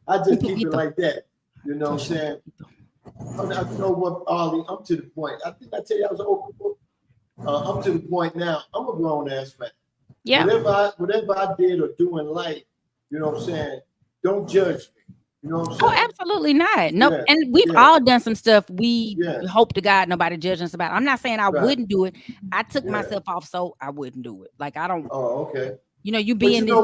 B: I just keep it like that. You know what I'm saying? You know what, Ollie? I'm to the point. I think I tell you I was an open book. I'm to the point now. I'm a grown ass man.
C: Yeah.
B: Whatever I did or do in life, you know what I'm saying? Don't judge me. You know what I'm saying?
C: Oh, absolutely not. Nope.
B: Yeah,
C: And we've all done some stuff we hope to God nobody judge us about. I'm not saying I wouldn't do it. I took myself off so I wouldn't do it. Like I don't.
B: Oh, okay.
C: You know, you be in this,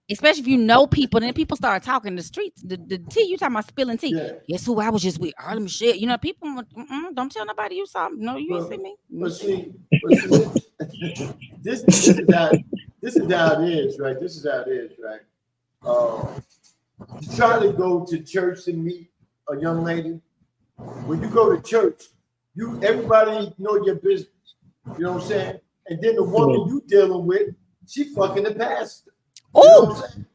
C: especially if you know people, and then people start talking in the streets. The tea you talking about spilling tea. Yeah. Guess who I was just with? All them shit. You know, people don't tell nobody you saw. No, you ain't see me.
B: But see, this is how it is, right? This is how it is, right? You try to go to church and meet a young lady. When you go to church, everybody know your business. You know what I'm saying? And then the woman you dealing with, she fucking the pastor. You know what I'm saying?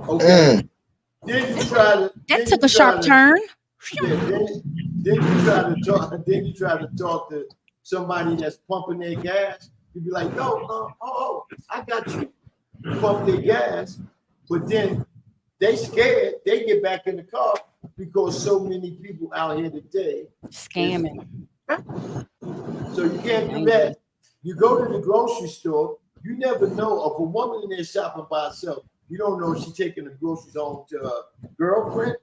B: Okay. Then you try to.
C: That took a sharp turn.
B: Yeah, then you try to talk. Then you try to talk to somebody that's pumping their gas. You be like, no, I got you. Pump their gas, but then they scared. They get back in the car because so many people out here today
C: scamming.
B: So you can't do that. You go to the grocery store. You never know if a woman in there shopping by herself. You don't know if she's taking the groceries home to her girlfriend.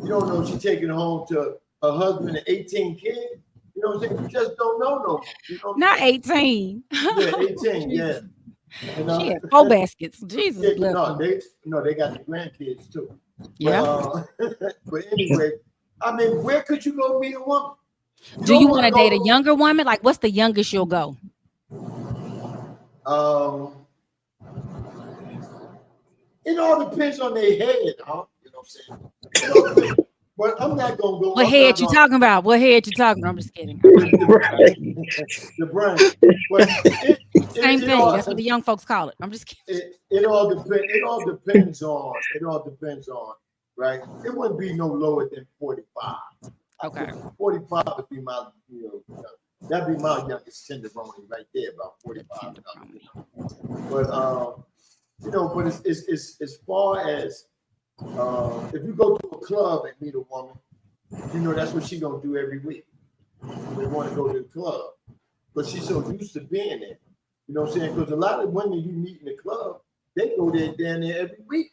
B: You don't know if she's taking it home to her husband and 18 kids. You know what I'm saying? You just don't know no more. You know
C: not 18.
B: Yeah, 18, yeah.
C: You know? She had 4 baskets. Jesus.
B: Yeah, they got the grandkids too.
C: Yeah.
B: But anyway, I mean, where could you go meet a woman?
C: Do you want to date a younger woman? Like, what's the youngest you'll go?
B: It all depends on their head, huh? You know what I'm saying? But I'm not gonna go.
C: What head you talking about? What head you talking about? I'm just kidding.
B: The brain.
C: Same thing. That's what the young folks call it. I'm just kidding.
B: It all depends on. Right. It wouldn't be no lower than 45.
C: Okay.
B: 45 would be my, that'd be my youngest tenderoni right there, about 45. But but it's as far as if you go to a club and meet a woman, that's what she's gonna do every week. They want to go to the club, but she's so used to being there. You know what I'm saying? Because a lot of women you meet in the club, they go down there every week,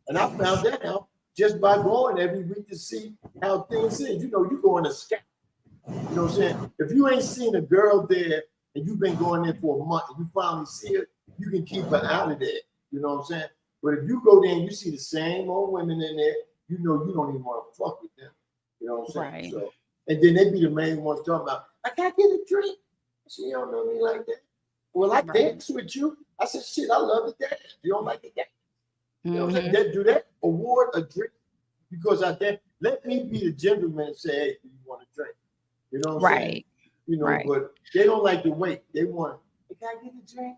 B: and I found that out just by going every week to see how things is. You go on a scout. You know what I'm saying? If you ain't seen a girl there and you've been going there for a month and you finally see her, you can keep her out of there. You know what I'm saying? But if you go there and you see the same old women in there, you don't even want to fuck with them. You know what I'm saying?
C: Right.
B: So, and then they be the main ones talking about, I can't get a drink. She don't know me like that. Well, I dance with you. I said, shit, I love to dance. You don't like to dance. You know what I'm saying? Do that, award a drink. Because let me be the gentleman and say, hey, do you want a drink? You know what I'm saying? Right. But they don't like to wait. They want, can I get a drink?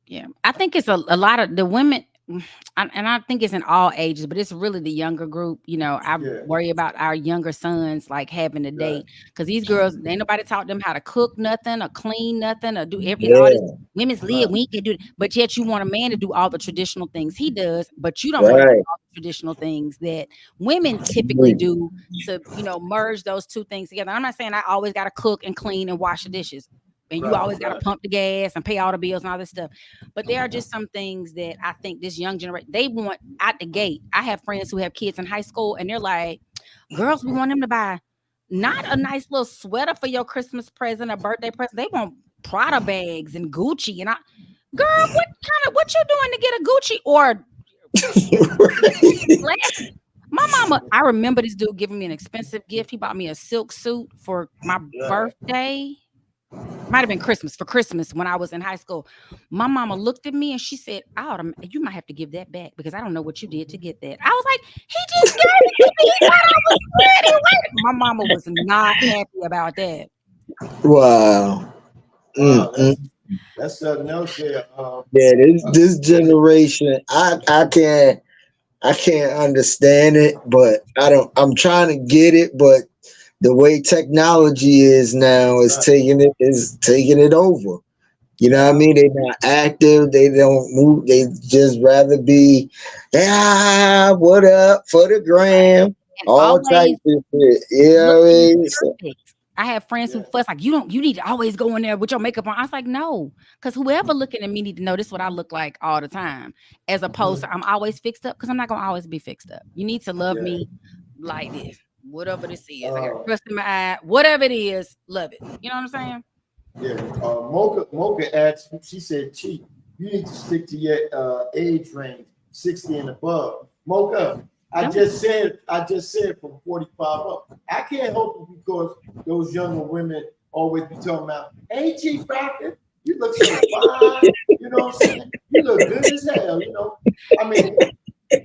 C: Yeah. I think it's a lot of the women, and I think it's in all ages, but it's really the younger group. I worry about our younger sons like having a date because these girls, ain't nobody taught them how to cook nothing or clean nothing or do all this. Women's live, we can do it, but yet you want a man to do all the traditional things he does, but you don't want to do all the traditional things that women typically do to merge those two things together. I'm not saying I always got to cook and clean and wash the dishes. And you always got to pump the gas and pay all the bills and all this stuff. But there are just some things that I think this young generation, they want out the gate. I have friends who have kids in high school and they're like, girls, we want them to buy not a nice little sweater for your Christmas present or birthday present. They want Prada bags and Gucci. And girl, what you doing to get a Gucci or my mama, I remember this dude giving me an expensive gift. He bought me a silk suit for my birthday. Might have been Christmas, for Christmas when I was in high school. My mama looked at me and she said, you might have to give that back because I don't know what you did to get that. I was like, he just gave it to me. He thought I was pretty. My mama was not happy about that.
D: Wow.
B: That's something else there.
D: This generation, I can't understand it, but I'm trying to get it, but the way technology is now is taking it over. You know what I mean? They're not active. They don't move. They just rather be, what up for the gram?
C: And
D: All
C: always
D: types of shit. You know what I
C: looking
D: mean? So,
C: perfect. I have friends who
B: Yeah.
C: fuss like, you need to always go in there with your makeup on. I was like, no, because whoever looking at me need to know this is what I look like all the time, as opposed to I'm always fixed up, because I'm not gonna always be fixed up. You need to love
B: Yeah.
C: me like this, whatever this is. I got
B: Uh,
C: crust in my eye, whatever it is, love it. You know what I'm saying?
B: yeah. Mocha asked. She said, "Chief, you need to stick to your age range, 60 and above." Mocha, I just said from 45 up. I can't help it because those younger women always be talking about, "Hey, Chief Rocket, you look so fine." You know what I'm saying? You look good as hell. You know. I mean,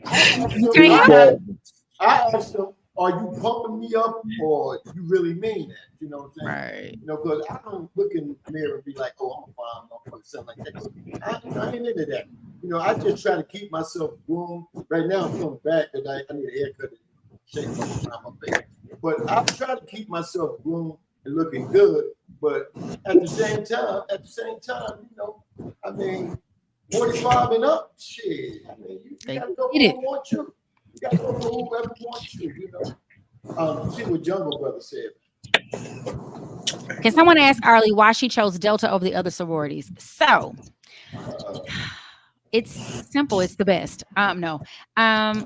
B: I asked
C: You
B: them.
C: can't help it.
B: I asked them, "Are you pumping me up, or you really mean that?" You know what I'm saying?
C: Right.
B: You know, because I don't look in the mirror and be like, "Oh, I'm fine, motherfucker," something like that. I ain't into that. You know, I just try to keep myself groomed. Right now, I'm coming back and I need a haircut and shake around my face. But I try to keep myself groomed and looking good. But at the same time, you know, I mean, 45 and up, shit. I mean, you
C: They
B: gotta go
C: get
B: for
C: it.
B: who wants you. You gotta go for whoever wants you, you know. See what Jungle Brother said.
C: Can someone ask Arlie why she chose Delta over the other sororities? So
B: Uh,
C: it's simple. It's the best. No.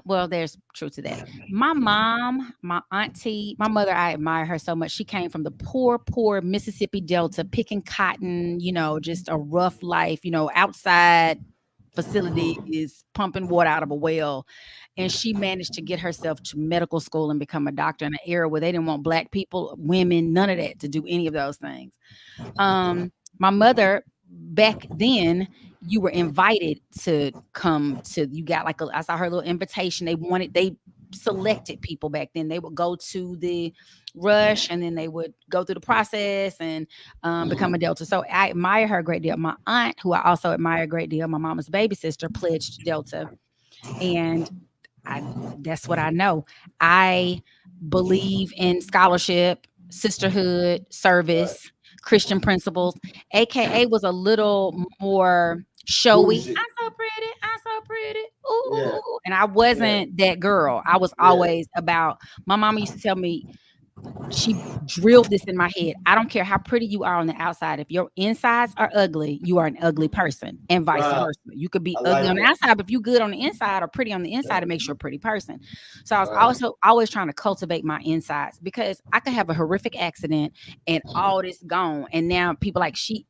C: Well, there's truth to that. My mom, my auntie, my mother, I admire her so much. She came from the poor Mississippi Delta, picking cotton, just a rough life, outside facilities, pumping water out of a well. And she managed to get herself to medical school and become a doctor in an era where they didn't want black people, women, none of that to do any of those things. My mother, back then, you were invited to come to, you got like I saw her little invitation. They selected people back then. They would go to the rush and then they would go through the process and become a Delta. So I admire her a great deal. My aunt, who I also admire a great deal, my mama's baby sister, pledged Delta. And that's what I know. I believe in scholarship, sisterhood,
B: right.
C: service, Christian principles. AKA was a little more showy.
B: Bougie.
C: I'm so pretty. I'm so pretty. Ooh, ooh,
B: Yeah,
C: ooh. And I
B: yeah,
C: wasn't that girl. I was
B: yeah.
C: always about, my mama used to tell me, she drilled this in my head. I don't care how pretty you are on the outside. If your insides are ugly, you are an ugly person, and vice
B: Right.
C: versa. You could be
B: I
C: ugly
B: like
C: on the
B: that.
C: outside, but if you good on the inside or pretty on the
B: Yeah.
C: inside, it makes you a pretty person. So I was
B: Right.
C: also always trying to cultivate my insides, because I could have a horrific accident and all this gone, and now people like she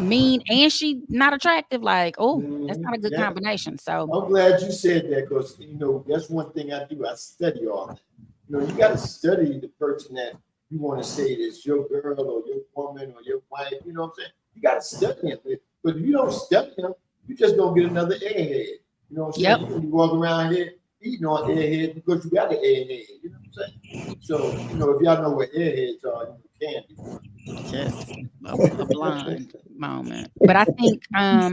C: mean and she not attractive. Like, oh, that's not a good
B: Yeah.
C: combination. So
B: I'm glad you said that because you know that's one thing I do. I study all that. You know, you got to study the person that you want to say is your girl or your woman or your wife. You know what I'm saying? You got to study them. But if you don't study them, you just gonna get another airhead. You know what I'm
C: yep.
B: saying? You can be walking around here eating on airhead because you got an airhead. You know what I'm saying? So you know if y'all know what airheads are, you can be.
C: Just a blind moment. But I think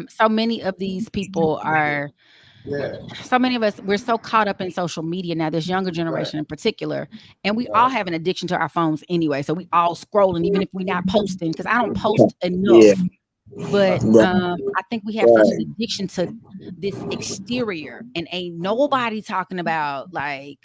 C: so many of these people are,
B: Yeah.
C: so many of us, we're so caught up in social media now, this younger
B: Right.
C: generation in particular, and we all
B: Right.
C: have an addiction to our phones anyway. So we all scrolling, even if we're not posting, because I don't post
D: yeah,
C: enough. But
D: right,
C: I think we have such an
D: right.
C: addiction to this exterior, and ain't nobody talking about like,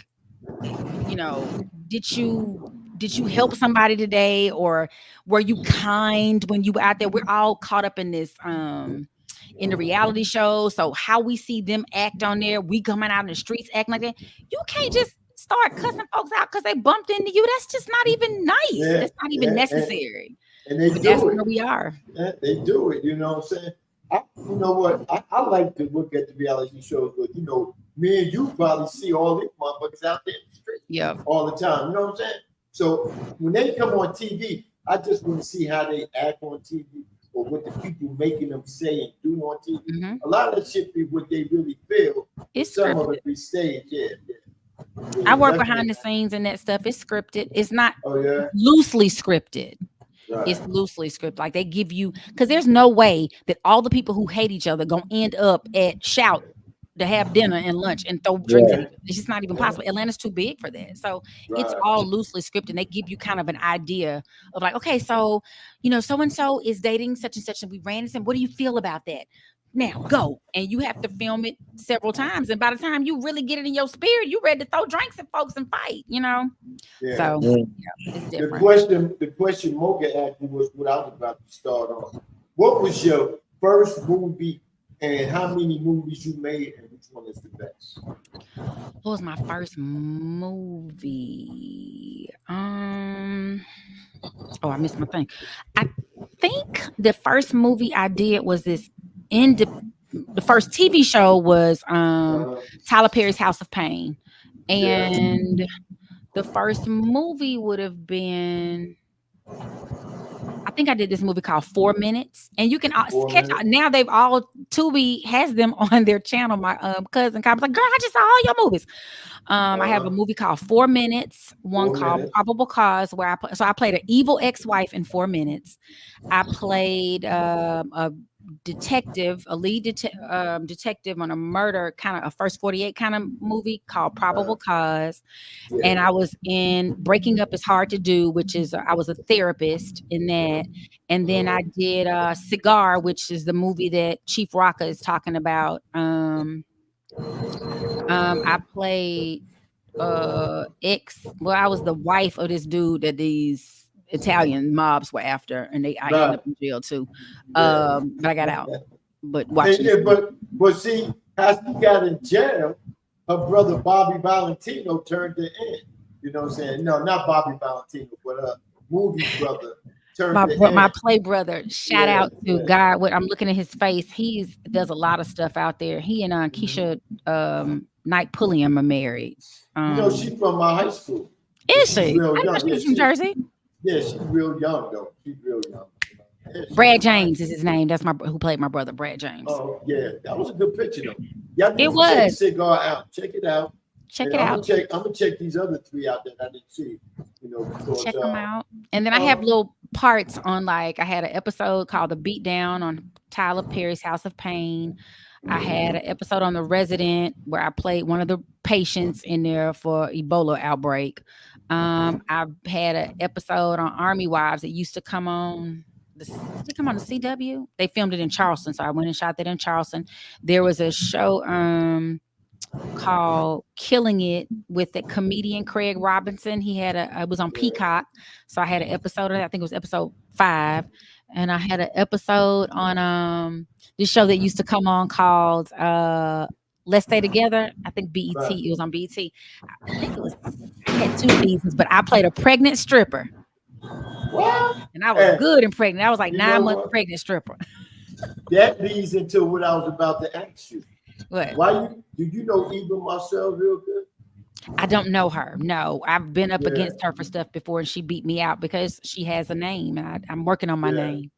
C: you know, did you did you help somebody today, or were you kind when you were out there? We're all caught up in the reality show. So how we see them act on there, we coming out in the streets acting like that. You can't just start cussing folks out because they bumped into you. That's just not even nice.
B: Yeah.
C: That's not even
B: Yeah.
C: necessary.
B: And they
C: But that's
B: do it.
C: where we are.
B: Yeah, they do it. You know what I'm saying? You know what? I like to look at the reality shows, but you know, me and you probably see all these motherfuckers out there in the street
C: Yeah.
B: all the time. You know what I'm saying? So when they come on TV, I just want to see how they act on TV or what the people making them say and do on TV.
C: Hmm.
B: A lot of that shit be what they really feel.
C: It's
B: Some of
C: scripted.
B: it be staged. Yeah,
C: I work
B: definitely.
C: behind the scenes and that stuff. It's scripted. It's not
B: Oh yeah,
C: loosely scripted. It's
B: right.
C: loosely scripted. Like they give you, because there's no way that all the people who hate each other gonna end up at Shout to have dinner and lunch and throw drinks in. It's just not even possible. Atlanta's too big for that. So it's all loosely scripted. And they give you kind of an idea of like, okay, so so and so is dating such and such, and we ran into him. What do you feel about that? Now go, and you have to film it several times, and by the time you really get it in your spirit, you're ready to throw drinks at folks and fight. So it's different.
B: The question Mocha asked me was what I was about to start on. What was your first movie, and how many movies you made, and which one is the best?
C: What was my first movie? I missed my thing. I think the first movie I did was this the first TV show was Tyler Perry's House of Pain. And the first movie would have been, I think I did this movie called 4 Minutes. And you can catch now, they've all, Tubi has them on their channel. My cousin comments like, girl, I just saw all your movies. I have a movie called 4 Minutes, one called Probable Cause, where I played an evil ex-wife in 4 Minutes. I played a detective, a lead detective on a murder, kind of a First 48 kind of movie called Probable Cause. And I was in Breaking Up is Hard to Do, which is I was a therapist in that. And then I did Cigar, which is the movie that Chief Rocka is talking about. I played I was the wife of this dude that these Italian mobs were after, and I ended up in jail too. But I got out. But watching,
B: but see, as he got in jail, her brother Bobby Valentino turned it in. You know what I'm saying? No, not Bobby Valentino, but her movie brother turned
C: my play brother. Shout out to God. What I'm looking at his face. He does a lot of stuff out there. He and Keisha Knight Pulliam are married.
B: She's from my high school.
C: Is she? I know she's from Jersey.
B: Yeah, she's real young though. She's real young.
C: Brad James is his name. That's who played my brother, Brad James.
B: Oh yeah, that was a good picture though. It
C: was.
B: Check Cigar out. Check it out.
C: Check it out.
B: I'm gonna check these other 3 out that I didn't see.
C: Check them out. And then I have little parts on, like I had an episode called The Beatdown on Tyler Perry's House of Pain. I had an episode on The Resident where I played one of the patients in there for Ebola outbreak. I've had an episode on Army Wives. It used to come on the CW. They filmed it in Charleston, so I went and shot that in Charleston. There was a show called Killing It with the comedian Craig Robinson. It was on Peacock, so I had an episode of that. I think it was episode 5, and I had an episode on this show that used to come on called Let's Stay Together. I think BET. It was on BET. I think I had 2 seasons, but I played a pregnant stripper.
B: What?
C: And I was good and pregnant. I was like 9 months pregnant stripper.
B: That leads into what I was about to ask you.
C: What?
B: Do you know Eva Marcel real good?
C: I don't know her. No, I've been up against her for stuff before, and she beat me out because she has a name, and I'm working on my name.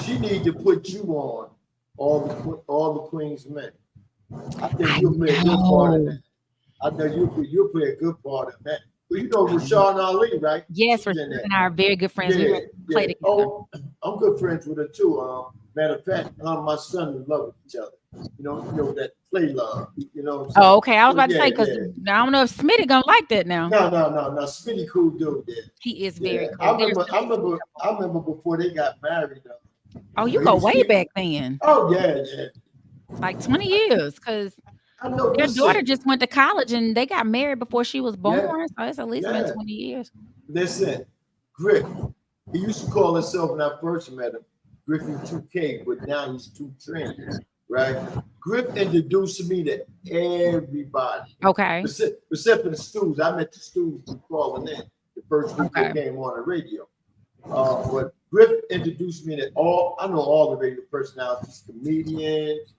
B: She need to put you on all the Queen's Men. I think you'll play a good part of that. I know you'll play a good part of that. Well, you know Rashawn Ali, right?
C: Yes, Rashawn and I are very good friends. We played together.
B: Oh, I'm good friends with her too. Matter of fact, my son in love with each other. You know that play love. You know.
C: Oh, okay. I was about to say because I don't know if Smitty gonna like that now.
B: No. Smitty cool dude. Yeah.
C: He is very cool.
B: I remember before they got married.
C: Oh, you go way back then.
B: Oh yeah.
C: Like 20 years, because their daughter just went to college and they got married before she was born. So it's at least been 20 years.
B: Listen, Griff, he used to call himself when I first met him, Griffin 2K, but now he's 2 Train, right? Griff introduced me to everybody.
C: Okay.
B: Except for the Stews. I met the Stews calling in the first week they came on the radio. But Griff introduced me to I know all the radio personalities, comedians,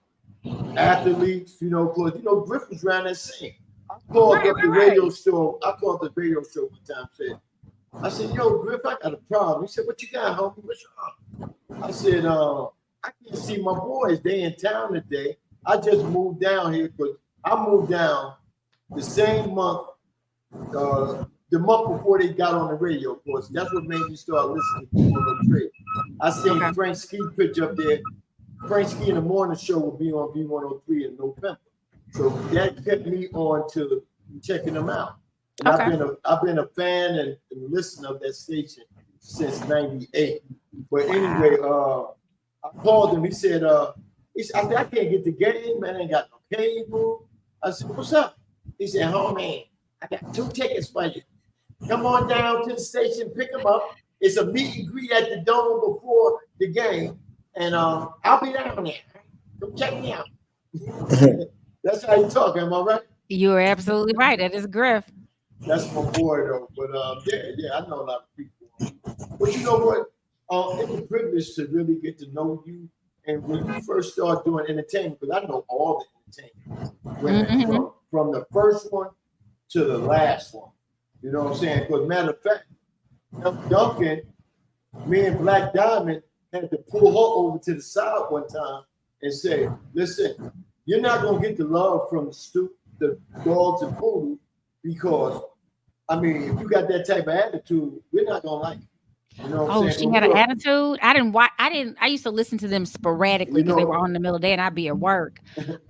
B: athletes, because Griff was around that scene. I called up the radio show. I called the radio show one time. I said, yo, Griff, I got a problem. He said, what you got, homie? What's wrong? I said, I can't see my boys. They in town today. I just moved down here because I moved down the same month, the month before they got on the radio, of course. That's what made me start listening to the trade. I seen Frank Ski pitch up there. Frank Ski in the morning show will be on V103 in November. So that kept me on to checking them out. And
C: Okay.
B: I've been a fan and listener of that station since '98. But anyway, I called him. He said, I said, I can't get the game, man. I ain't got no cable. I said, what's up? He said, homie, I got 2 tickets for you. Come on down to the station, pick them up. It's a meet and greet at the Dome before the game. And I'll be down there. Come check me out. That's how you talk, am I right?
C: You're absolutely right. That is Griff.
B: That's my boy, though. But yeah, I know a lot of people. But you know what? It's a privilege to really get to know you. And when you first start doing entertainment, because I know all the entertainment, from the first one to the last one. You know what I'm saying? Because matter of fact, Duncan, me and Black Diamond had to pull her over to the side one time and say, listen, you're not going to get the love from the dogs and poodles because, I mean, if you got that type of attitude, we're not going to like it. You know what I'm saying?
C: She had an attitude. I used to listen to them sporadically because they were on in the middle of the day and I'd be at work.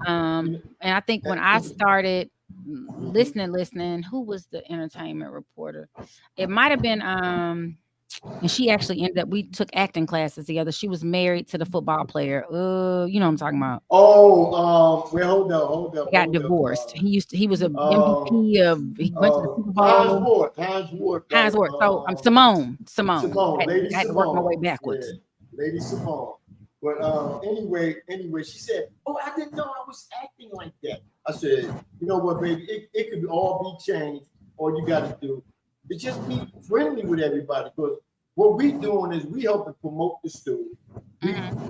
C: And I think when I started listening, who was the entertainment reporter? It might have been and she actually ended up, we took acting classes together. She was married to the football player. You know what I'm talking about.
B: Oh, well, hold up.
C: He got divorced. He was a MVP of, he went to the Super Bowl. Hines Ward. So I'm Simone. I had to work my way backwards.
B: Yeah, Lady Simone. But anyway, she said, oh, I didn't know I was acting like that. I said, you know what, baby, it could all be changed. All you got to do is just be friendly with everybody. Because what we doing is we helping promote the studio.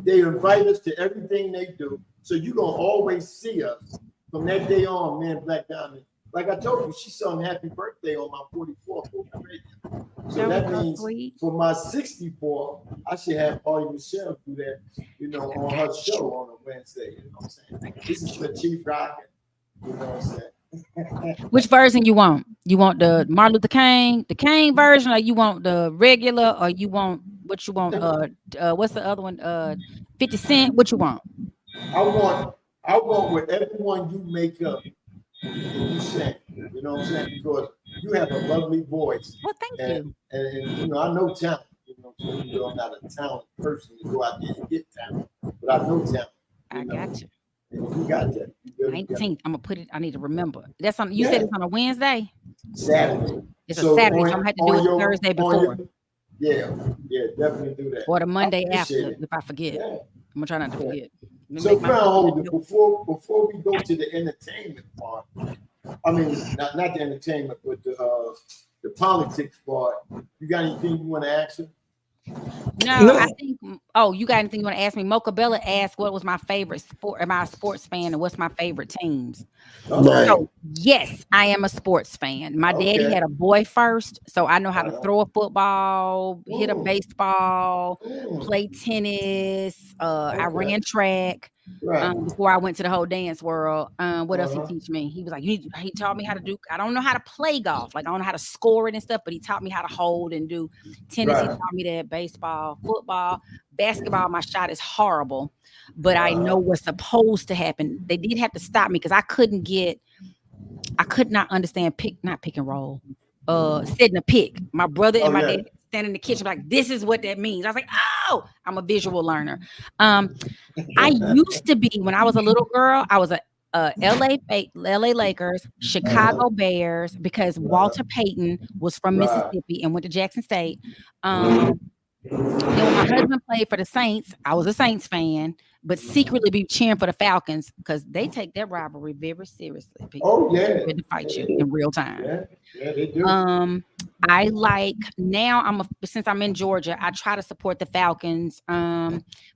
B: They invite us to everything they do. So you're going to always see us from that day on, man, Black Diamond. Like I told you, she sung happy birthday on my 44th. So that means for my 64th, I should have Polly Michelle do that, you know, on her show on a Wednesday. You know what I'm saying? This is for Chief Rocket. You know what I'm saying?
C: Which version you want? You want the Martin Luther King, the King version, or you want the regular, or you want what you want? What's the other one? 50 Cent. What you want?
B: I want whatever one you make up and you sing. You know what I'm saying? Because you have a lovely voice.
C: Well, thank you.
B: And you know, I know talent. You know, so even though I'm not a talented person to go out there and get talent, but I know talent.
C: I got you.
B: You got that.
C: 19th. I'm gonna put it. I need to remember. That's on. You said it's on a Wednesday.
B: Saturday.
C: It's a Saturday. So I'm gonna have to do it Thursday before.
B: Yeah, definitely do that.
C: Or the Monday after, if I forget. Yeah. I'm gonna try not to forget.
B: So, Crown Holder, before we go to the entertainment part, I mean, not the entertainment, but the politics part. You got anything you want to ask her?
C: No, I think. Oh, you got anything you want to ask me? Mocha Bella asked what was my favorite sport. Am I a sports fan, and what's my favorite teams?
B: Right.
C: So yes, I am a sports fan. My daddy had a boy first, so I know how to throw a football, hit a baseball, play tennis. I ran track before I went to the whole dance world. What else he teach me? He was like, he taught me how to do. I don't know how to play golf, like I don't know how to score it and stuff, but he taught me how to hold and do tennis. He taught me that baseball, football, basketball. My shot is horrible, but I know what's supposed to happen. They did have to stop me because I could not understand not pick and roll, setting a pick. My brother and my dad standing in the kitchen like, this is what that means. I was like, oh, I'm a visual learner. I used to be, when I was a little girl, I was a LA Lakers, Chicago Bears, because Walter Payton was from Mississippi and went to Jackson State. Then when my husband played for the Saints, I was a Saints fan, but secretly be cheering for the Falcons because they take their rivalry very seriously.
B: People
C: to fight you in real time.
B: Yeah, they do.
C: I like now. Since I'm in Georgia, I try to support the Falcons.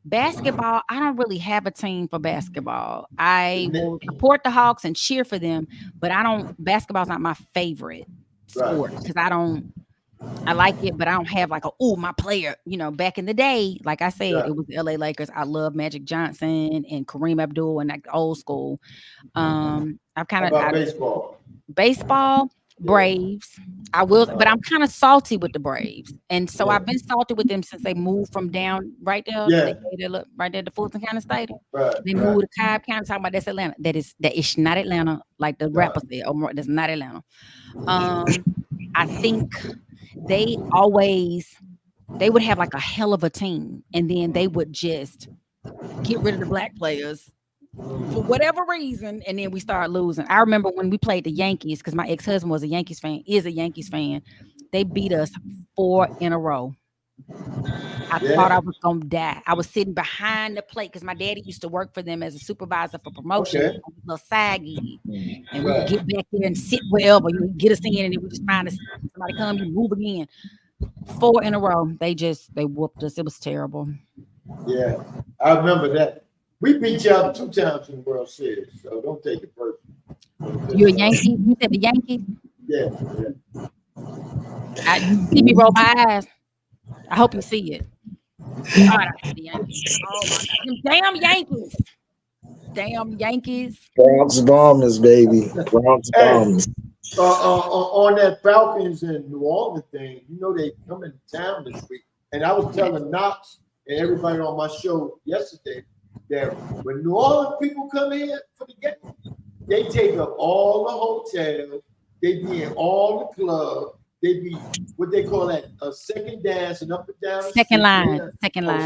C: Basketball, I don't really have a team for basketball. I will support the Hawks and cheer for them, but basketball's not my favorite sport because I like it, but I don't have like my player. You know, back in the day, like I said, it was the LA Lakers. I love Magic Johnson and Kareem Abdul and like old school. I've kind of
B: baseball.
C: Baseball. Braves. I will, but I'm kind of salty with the Braves, and so I've been salty with them since they moved from down right there.
B: Yeah.
C: Right there, the Fulton County Stadium.
B: Right.
C: They moved to Cobb County. Talking about that's Atlanta. That is not Atlanta, like the rapper said. Oh, that's not Atlanta. I think they would have like a hell of a team, and then they would just get rid of the black players for whatever reason, and then we start losing. I remember when we played the Yankees, because my ex-husband was a Yankees fan, is a Yankees fan. They beat us 4 in a row. I thought I was gonna die. I was sitting behind the plate because my daddy used to work for them as a supervisor for promotion.
B: Okay.
C: A little saggy, and we would get back there and sit wherever. You would get us in, and then we just find somebody come, you move again. 4 in a row. They whooped us. It was terrible.
B: Yeah, I remember that. We beat you out 2 times in the World Series, so don't take it personal.
C: You're a Yankee? You said the Yankees?
B: Yeah.
C: You see me roll my eyes. I hope you see it. God, I hate the Yankees. Oh my God. Damn Yankees. Damn Yankees.
D: Bronx Bombers, baby. Bronx Bombers.
B: On that Falcons and New Orleans thing, you know they come into town this week. And I was telling Knox and everybody on my show yesterday that when New Orleans people come in for the game, they take up all the hotels, they be in all the clubs, they be what they call that a second dance and up and down.
C: Second line,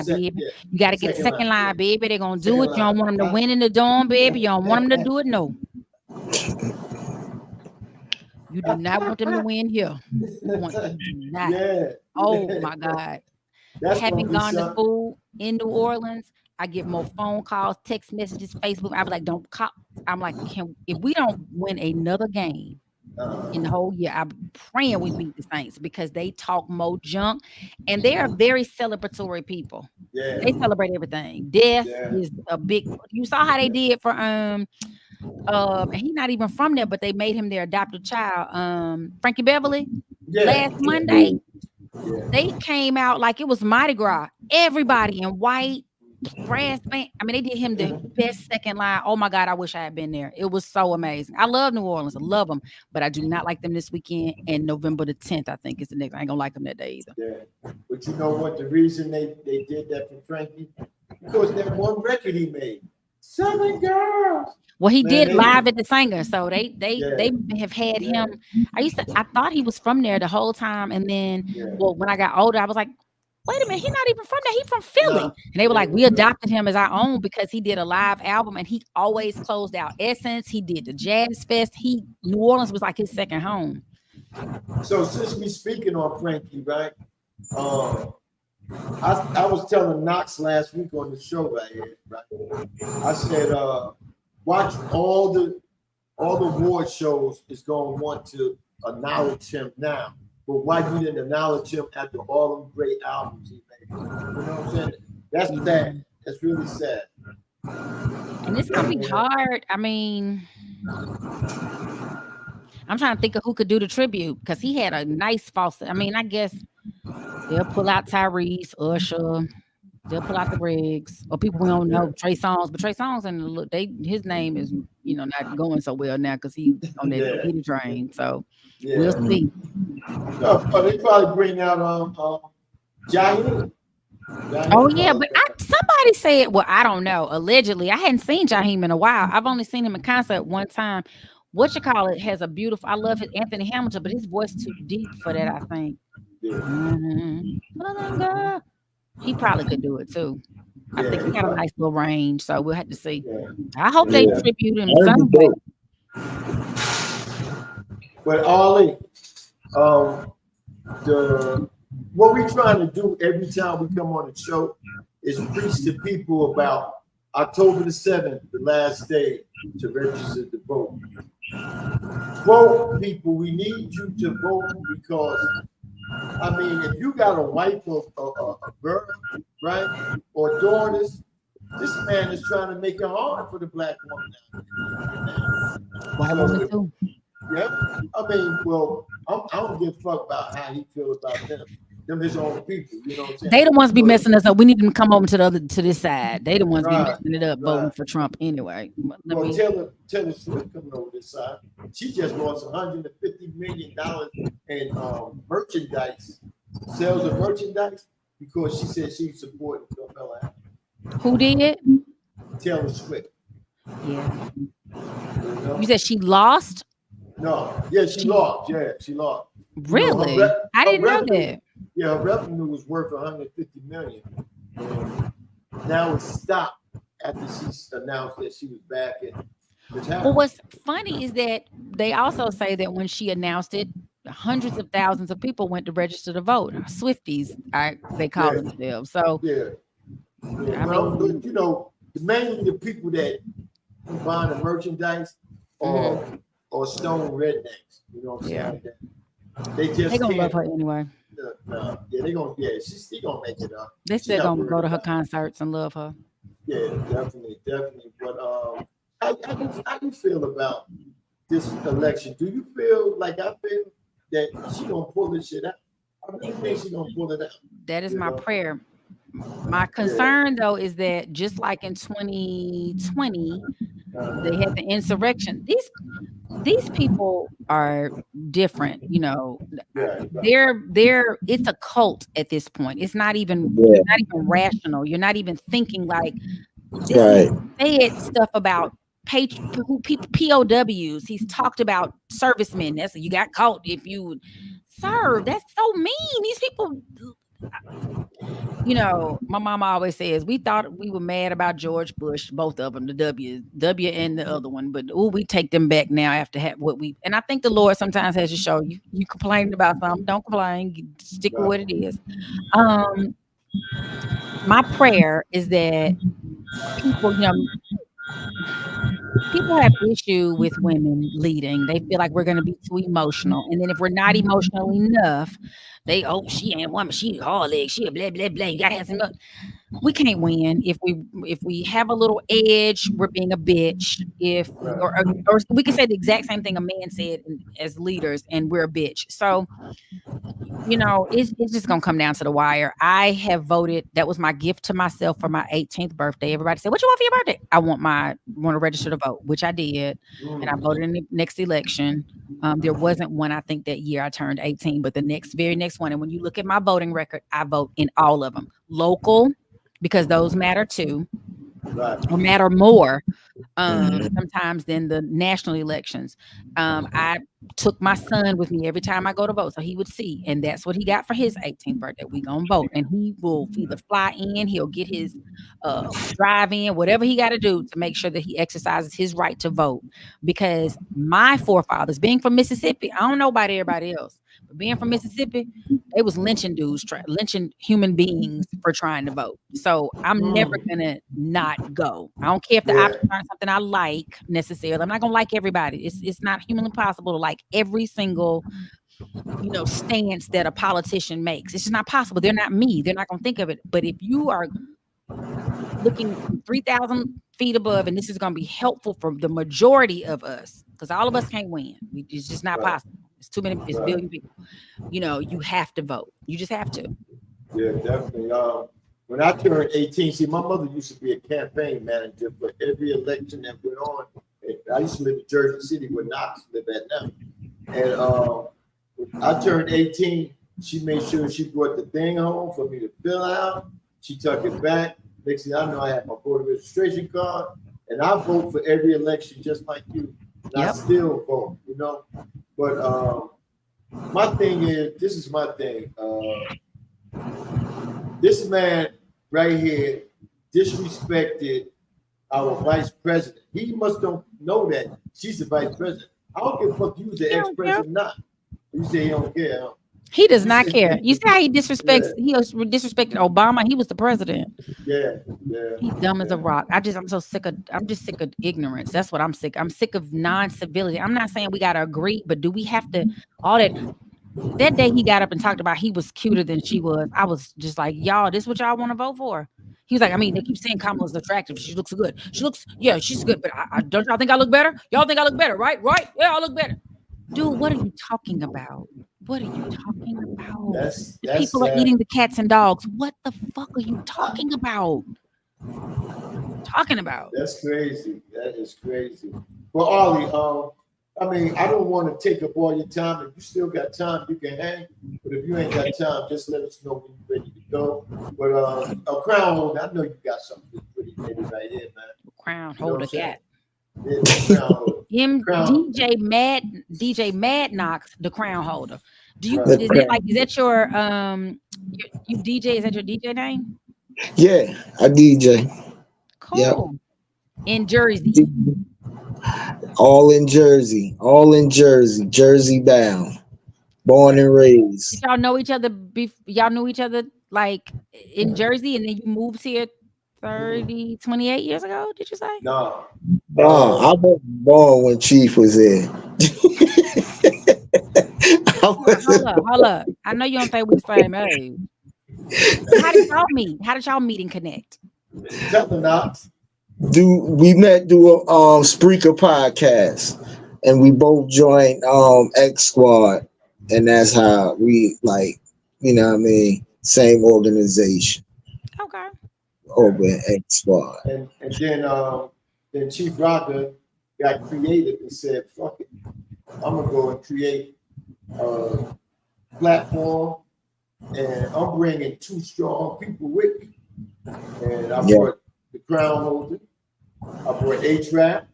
C: baby.
B: Yeah.
C: You got to get second line, baby. They're going to do it. You don't want them to win in the dome, baby. You don't want them to do it, no. You do not want them to win here. You do not.
B: Yeah.
C: Oh, my God. Having gone to school in New Orleans, I get more phone calls, text messages, Facebook. I be like, don't call. I'm like, if we don't win another game in the whole year, I'm praying we beat the Saints because they talk more junk and they are very celebratory people.
B: Yeah.
C: They celebrate everything. Death is a big. You saw how they did for and he's not even from there, but they made him their adopted child. Frankie Beverly last Monday.
B: Yeah.
C: They came out like it was Mardi Gras. Everybody in white, brass band. I mean, they did him the best second line. Oh my God, I wish I had been there. It was so amazing. I love New Orleans. I love them, but I do not like them this weekend. And November the 10th, I think is the next. I ain't gonna like them that day either.
B: Yeah, but you know what? The reason they did that for Frankie because that one record he made, Southern Girls.
C: Well, he did live at the Singer, so they have had him. I thought he was from there the whole time, and then when I got older, I was like, wait a minute, he's not even from there. He's from Philly, and they were like, we adopted him as our own because he did a live album, and he always closed out Essence. He did the Jazz Fest. New Orleans was like his second home.
B: So since we speaking on Frankie, right? I was telling Knox last week on the show right here, right? I said, watch all the award shows is going to want to acknowledge him now. But why you didn't acknowledge him after all them great albums he made? You know what I'm saying? That's sad. That's really sad.
C: And it's going to be hard. I mean, I'm trying to think of who could do the tribute because he had a nice false. I mean, I guess they'll pull out Tyrese, Usher. They'll pull out the Briggs or people we don't know, Trey Songz, but Trey Songz and his name is not going so well now because he's on that Peter train. So we'll see.
B: They probably bring out Jaheim.
C: Oh yeah, but somebody said, well, I don't know. Allegedly, I hadn't seen Jaheim in a while. I've only seen him in concert one time. Has a beautiful. I love his Anthony Hamilton, but his voice too deep for that. I think. Mm-hmm. He probably could do it too. I think he got a nice little range, so we'll have to see. I hope they tribute him someday.
B: But Ollie, what we're trying to do every time we come on the show is preach to people about October the 7th, the last day to register to vote. Vote, people. We need you to vote because, I mean, if you got a wife or a girl, right, or daughters, this man is trying to make it hard for the black woman now.
C: Why women too?
B: Yeah, I mean, well, I don't give a fuck about how he feels about them. them his own people. You know what I'm saying?
C: They the ones be
B: So,
C: messing us up. We need them to come over to this side. They the ones be
B: right,
C: messing it up, voting
B: right.
C: for Trump anyway. Let
B: Well,
C: me.
B: Taylor Swift coming over this side. She just lost $150 million in merchandise, sales of merchandise, because she said she supported Carmella.
C: Who did?
B: Taylor Swift.
C: Yeah.
B: You know?
C: You said she lost?
B: No, yeah, she lost. Yeah, she lost.
C: Really?
B: You know,
C: I didn't know
B: revenue,
C: that.
B: Yeah, her revenue was worth $150 million. And now it's stopped after she announced that she was back in this house.
C: Well, what's funny is that they also say that when she announced it, hundreds of thousands of people went to register to vote. Swifties, they call themselves. So,
B: yeah.
C: I
B: Well,
C: mean,
B: you know, mainly the people that buying the merchandise or stone rednecks. You know what I'm saying? They just
C: they gonna
B: can't.
C: love her anyway.
B: Yeah, they gonna. Yeah, she's gonna make it up.
C: They still gonna go to her concerts and love her.
B: Yeah, definitely. But how you feel about this election? Do you feel like I feel that she gonna pull this shit out? I really think she gonna pull it out.
C: That is my prayer. My concern though is that just like in 2020, they had the insurrection. These people are different, you know. They're it's a cult at this point. It's not even you're not even rational. You're not even thinking like this man said stuff about POWs. He's talked about servicemen. That's you got caught if you serve. That's so mean. These people, you know, my mama always says we thought we were mad about George Bush, both of them, the W and the other one, but we take them back now after what we. And I think the Lord sometimes has to show you. You complained about something, don't complain. Stick with what it is. My prayer is that people, you know, people have issue with women leading. They feel like we're going to be too emotional, and then if we're not emotional enough, she ain't a woman, she hard leg, she a blah blah blah. You gotta have some. We can't win if we have a little edge. We're being a bitch. Or we can say the exact same thing a man said as leaders, and we're a bitch. So. You know, it's just gonna come down to the wire. I have voted. That was my gift to myself for my 18th birthday. Everybody said, "What you want for your birthday?" I want to register to vote, which I did, and I voted in the next election. There wasn't one, I think, that year I turned 18, but the very next one. And when you look at my voting record, I vote in all of them. Local, because those matter too, or matter more. Sometimes than the national elections. I took my son with me every time I go to vote, so he would see, and that's what he got for his 18th birthday. We gonna vote, and he will either fly in, he'll get his drive in, whatever he got to do to make sure that he exercises his right to vote. Because my forefathers, being from Mississippi, I don't know about everybody else, but being from Mississippi, they was lynching dudes, lynching human beings for trying to vote. So I'm never gonna not go. I don't care if the options aren't something I like necessarily. I'm not gonna like everybody. It's not humanly possible to like every single, you know, stance that a politician makes. It's just not possible. They're not me. They're not gonna think of it. But if you are looking from 3,000 feet above, and this is gonna be helpful for the majority of us, because all of us can't win. It's just not possible. It's too many. It's billion people. You know, you have to vote. You just have to.
B: Yeah, definitely. When I turned 18, see, my mother used to be a campaign manager for every election that went on. I used to live in Jersey City, where Knox live at now. And when I turned 18, she made sure she brought the thing home for me to fill out. She took it back. Next thing I know, I had my voter registration card, and I vote for every election just like you. And I still vote, you know. But my thing is, this is my thing. This man right here disrespected our vice president. He must don't know that she's the vice president. I don't give a fuck you the ex-president or not. You say he don't care. Huh?
C: He does not care. You see how he disrespects? He disrespected Obama. He was the president.
B: Yeah.
C: He's dumb as a rock. I'm just sick of ignorance. That's what I'm sick. I'm sick of non-civility. I'm not saying we gotta agree, but do we have to all that? That day he got up and talked about he was cuter than she was. I was just like, y'all, this is what y'all want to vote for? He was like, I mean, they keep saying Kamala's attractive. She looks good. She's good. But don't y'all think I look better? Y'all think I look better, right? Right? Yeah, I look better. Dude, what are you talking about? What are you talking about?
B: That's
C: People are
B: sad.
C: eating the cats and dogs. What the fuck are you talking about?
B: That's crazy. That is crazy. Well, Ollie, I mean, I don't want to take up all your time. If you still got time, you can hang. But if you ain't got time, just let us know when you're ready to go. But a crown holder, I know you got something pretty maybe right here, man.
C: Crown
B: You know what
C: holder
B: I'm saying?
C: cat.
B: Yeah, the crown holder. Crown.
C: DJ Mad Knox, the crown holder. Do you
B: Right.
C: is that your you DJ? Is that your DJ name?
D: Yeah, I DJ. Yep.
C: Cool. In Jersey.
D: All in Jersey. All in Jersey. Jersey bound. Born and
C: Did
D: raised.
C: y'all know each other? Y'all knew each other like in Jersey, and then you moved here 28 years ago. Did you say?
B: No.
D: I wasn't born when Chief was there. I wasn't
C: Hold up. I know you don't think we the same age. How did y'all meet? How did y'all meet and connect?
B: Tell the Knox.
D: we met through a Spreaker podcast, and we both joined X Squad, and that's how we like, you know what I mean, same organization
C: Okay.
D: over in X Squad.
B: And then Chief Rocker got creative and said, "Fuck it, I'm gonna go and create a platform, and I'm bringing two strong people with me." And I brought the crown holder, I brought A-Trap,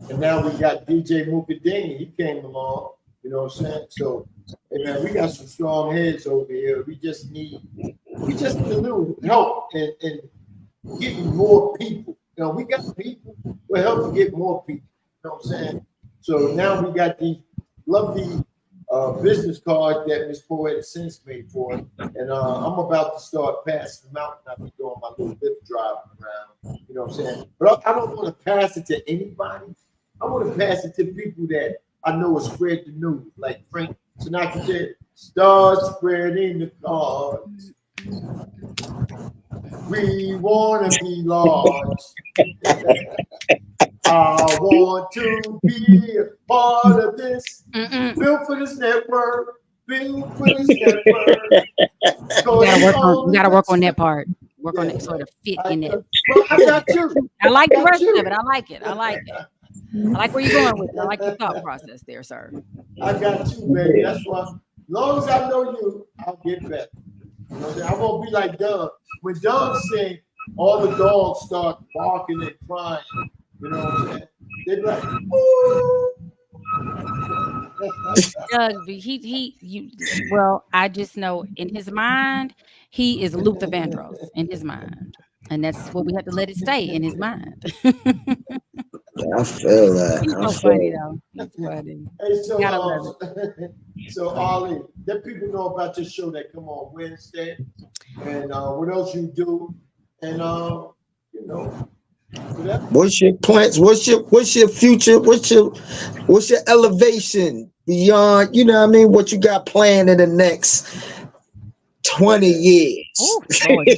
B: and now we got DJ Mukadini. He came along, you know what I'm saying? So, hey man, we got some strong heads over here. We just need a little help in getting more people. You know, we got people. We're helping get more people. You know what I'm saying? So now we got these lovely business cards that Miss Poetic Sense made for us. And I'm about to start passing them out. And I'll be doing my little lip driving around. You know what I'm saying? But I don't want to pass it to anybody. I want to pass it to people that I know will spread the news. Like Frank Sinatra said, start spreading the cards. We want to be large. I want to be a part of this. Built for this network. Built for this network.
C: You gotta work on that part. Work on it sort of fit in it.
B: Well, I got you.
C: I like the rest of it. I like it. I like where you're going with it. I like your thought process there, sir.
B: I got you, baby. That's why. As long as I know you, I'll get better. You know what I'm saying? I won't be like Doug. When Doug sing, all the dogs start barking and crying. You know what I'm saying? They be like, ooh.
C: Doug, well, I just know in his mind, he is Luther Vandross in his mind. And that's what we have to let it stay in his mind.
D: I feel that.
C: He's so funny though. He's funny.
B: Hey, so Ollie, let people know about your show that come on Wednesday, and what else you do, and you know, whatever.
D: What's your plans? What's your future? What's your elevation beyond? You know what I mean? What you got planned in the next 20 years?
C: Oh, Lord,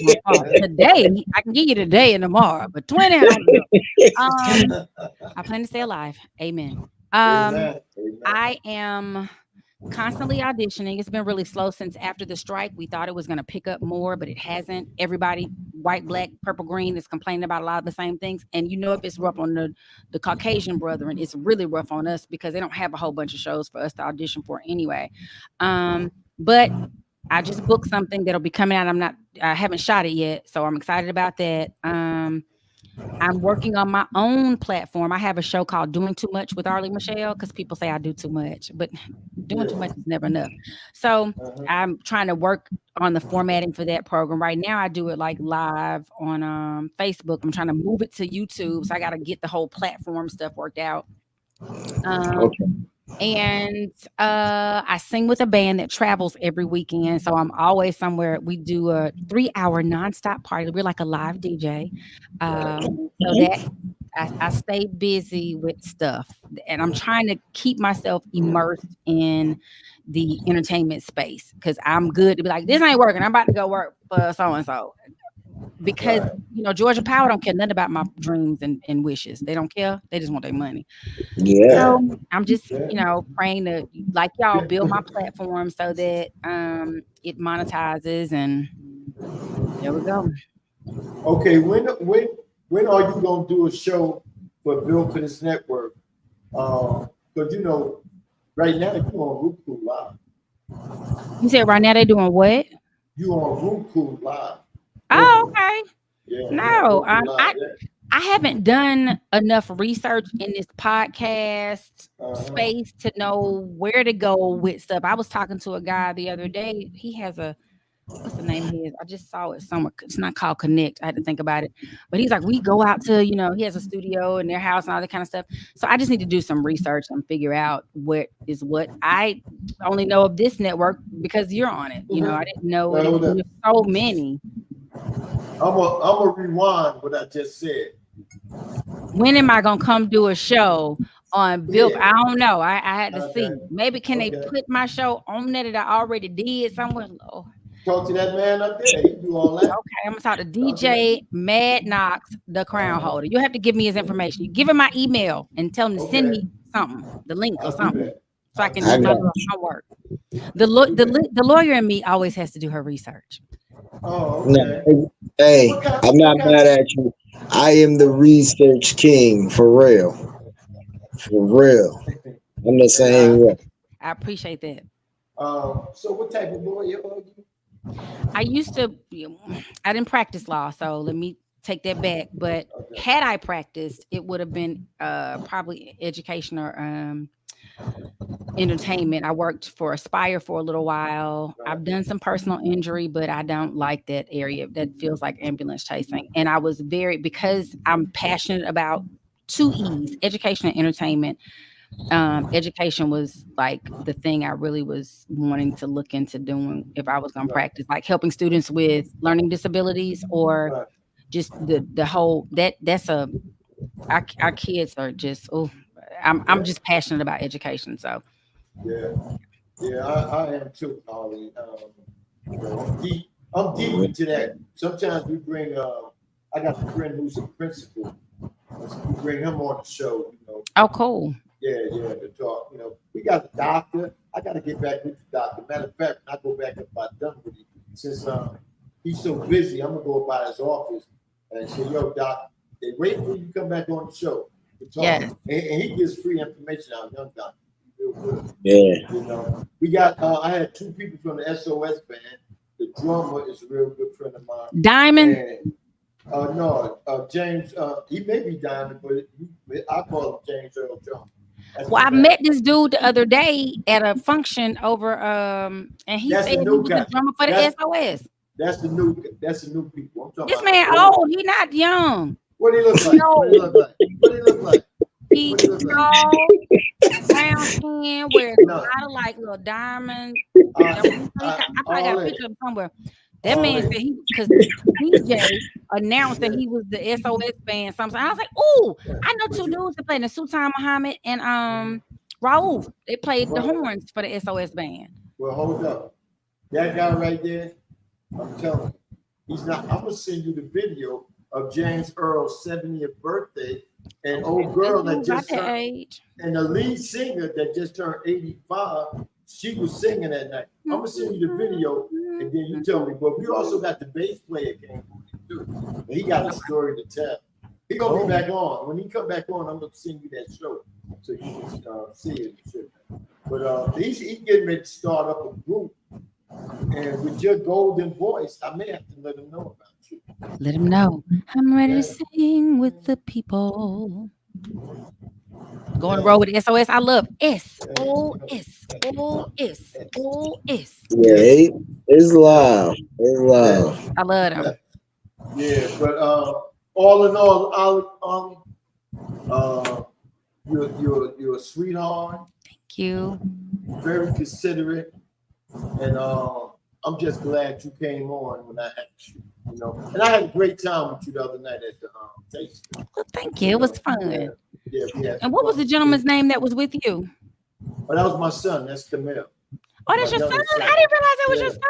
C: today I can give you today and tomorrow, but 20 I don't know. I plan to stay alive. Amen.
B: Amen.
C: I am constantly auditioning. It's been really slow since after the strike. We thought it was going to pick up more, but it hasn't. Everybody, white, black, purple, green, is complaining about a lot of the same things. And you know, if it's rough on the Caucasian brethren, it's really rough on us because they don't have a whole bunch of shows for us to audition for anyway. But I just booked something that'll be coming out. I haven't shot it yet, so I'm excited about that. I'm working on my own platform. I have a show called Doing Too Much with Arlie Michelle because people say I do too much, but doing too much is never enough. So I'm trying to work on the formatting for that program. Right now, I do it like live on Facebook. I'm trying to move it to YouTube, so I got to get the whole platform stuff worked out. And I sing with a band that travels every weekend, so I'm always somewhere. We do a 3-hour nonstop party. We're like a live DJ, so that I stay busy with stuff, and I'm trying to keep myself immersed in the entertainment space because I'm good to be like, this ain't working. I'm about to go work for so and so. because Georgia Power don't care nothing about my dreams and wishes. They don't care. They just want their money.
D: Yeah.
C: So I'm just praying to, like y'all, build my platform so that it monetizes, and there we go.
B: Okay, when are you gonna do a show for Built for This Network? Because right now you're on Roku Live.
C: You said right now they're doing what?
B: You on Roku Live.
C: Oh, okay.
B: Yeah.
C: No, I haven't done enough research in this podcast space to know where to go with stuff. I was talking to a guy the other day. He has what's the name of his? I just saw it somewhere. It's not called Connect. I had to think about it. But he's like, we go out to, he has a studio in their house and all that kind of stuff. So I just need to do some research and figure out what is what. I only know of this network because you're on it. I didn't know there's so many.
B: I'm a rewind what I just said.
C: When am I gonna come do a show on Bill? I don't know. I had to see. Maybe can they put my show on there that I already did somewhere? Oh.
B: Talk to that man up there. He do all that.
C: Okay, I'm gonna talk to DJ Mad Knox, the crown holder. You have to give me his information. You give him my email and tell him to send me something, the link or something, so I can do my homework. The lawyer in me always has to do her research.
B: Oh, okay.
D: No, hey, I'm not mad at you. I am the research king, for real. For real. I'm the same way.
C: I appreciate that.
B: So what type of lawyer are you?
C: I didn't practice law, so let me take that back. But had I practiced, it would have been probably education or entertainment. I worked for Aspire for a little while. I've done some personal injury, but I don't like that area. That feels like ambulance chasing. And I was because I'm passionate about 2 E's, education and entertainment. Education was like the thing I really was wanting to look into doing if I was going to practice, like helping students with learning disabilities or just the whole our kids are just, I'm just passionate about education. So
B: I am too, Holly. I'm deep into that. Sometimes we bring I got a friend who's a principal. We bring him on the show,
C: Oh, cool.
B: Yeah, to talk. We got the doctor. I got to get back with the doctor. Matter of fact, when I go back about done with him, since he's so busy, I'm gonna go by his office and say, "Yo, doc, they wait for you to come back on the show to talk."
C: Yes.
B: And he gives free information out, young doctor. Real good.
D: Yeah.
B: We got. I had 2 people from the SOS band. The drummer is a real good friend of mine.
C: Diamond.
B: And, no, James. He may be Diamond, but I call him James Earl Jones.
C: Well, I met this dude the other day at a function over, and he said he was the drummer for the SOS.
B: That's the new people. I'm talking
C: this man old, he not young.
B: What do he look like? What do he look like?
C: He's tall, brown skin, wears a lot of like little diamonds. I probably got a picture of him somewhere. That man said because DJ announced that he was the SOS band. Something. I was like, "Ooh, I know 2 dudes that played, the Sultan Muhammad and Raouf. They played the horns for the SOS band."
B: Well, hold up, that guy right there. I'm telling you, he's not. I'm gonna send you the video of James Earl's 70th birthday, and old girl that just turned, and the lead singer that just turned 85. She was singing that night. I'm gonna send you the video, and then you tell me. But we also got the bass player came too. And he got a story to tell. He gonna be back on. When he come back on, I'm gonna send you that show so you can see it. But he's getting ready to start up a group, and with your golden voice, I may have to let him know about you.
C: Let him know. I'm ready to sing with the people. Going to roll with the SOS. I love SOS.
D: Yeah, it's loud. It's loud.
C: I love them.
B: Yeah, but all in all, you're a sweetheart.
C: Thank you.
B: Very considerate, and I'm just glad you came on when I asked you. And I had a great time with you the other night at the tasting.
C: Well, thank you. It was fun.
B: Yeah.
C: And what was the gentleman's name that was with you?
B: Oh, that was my son. That's Camille.
C: Oh, that's your son? I didn't realize that was your son.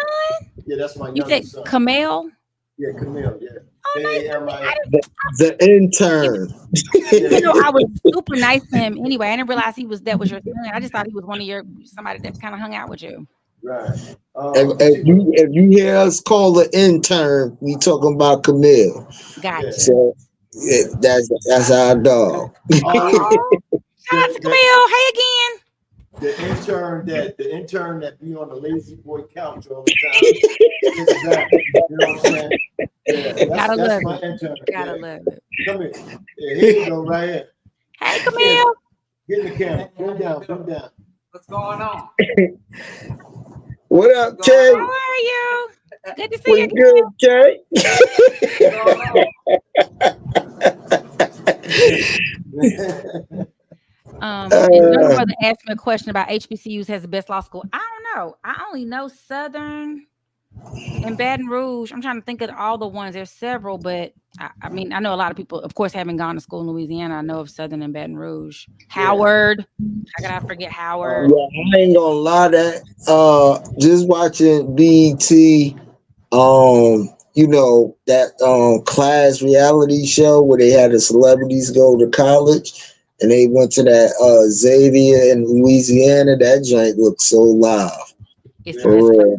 B: Yeah, that's my
C: you said
B: son.
C: Camille?
B: Yeah, Camille. Yeah. K-A-M-I.
D: The intern.
C: Even though I was super nice to him anyway, I didn't realize that was your son. I just thought he was one of somebody that kind of hung out with you.
B: Right.
D: If you hear us call the intern, we talking about Camille.
C: Gotcha.
D: So that's our dog.
C: Shout out to Camille. Hey again.
B: The intern that be on the lazy boy couch all the time. Sitting back, you know what I'm saying? Yeah, that's my intern.
C: Gotta love it.
B: Come here. Yeah, here you go, right here.
C: Hey, Camille.
B: Get in the camera. Come down.
E: What's going on?
D: What up, Kay?
C: How are you? Good to see
D: Pretty good, Kay.
C: And another brother asked me a question about HBCUs has the best law school. I don't know. I only know Southern and Baton Rouge. I'm trying to think of all the ones. There's several, but I mean, I know a lot of people, of course, haven't gone to school in Louisiana. I know of Southern and Baton Rouge. Howard. How could I forget Howard?
D: Yeah, I ain't gonna lie that. Just watching BET, you know, that class reality show where they had the celebrities go to college and they went to that Xavier in Louisiana. That joint looked so live.
C: It's the best place on earth,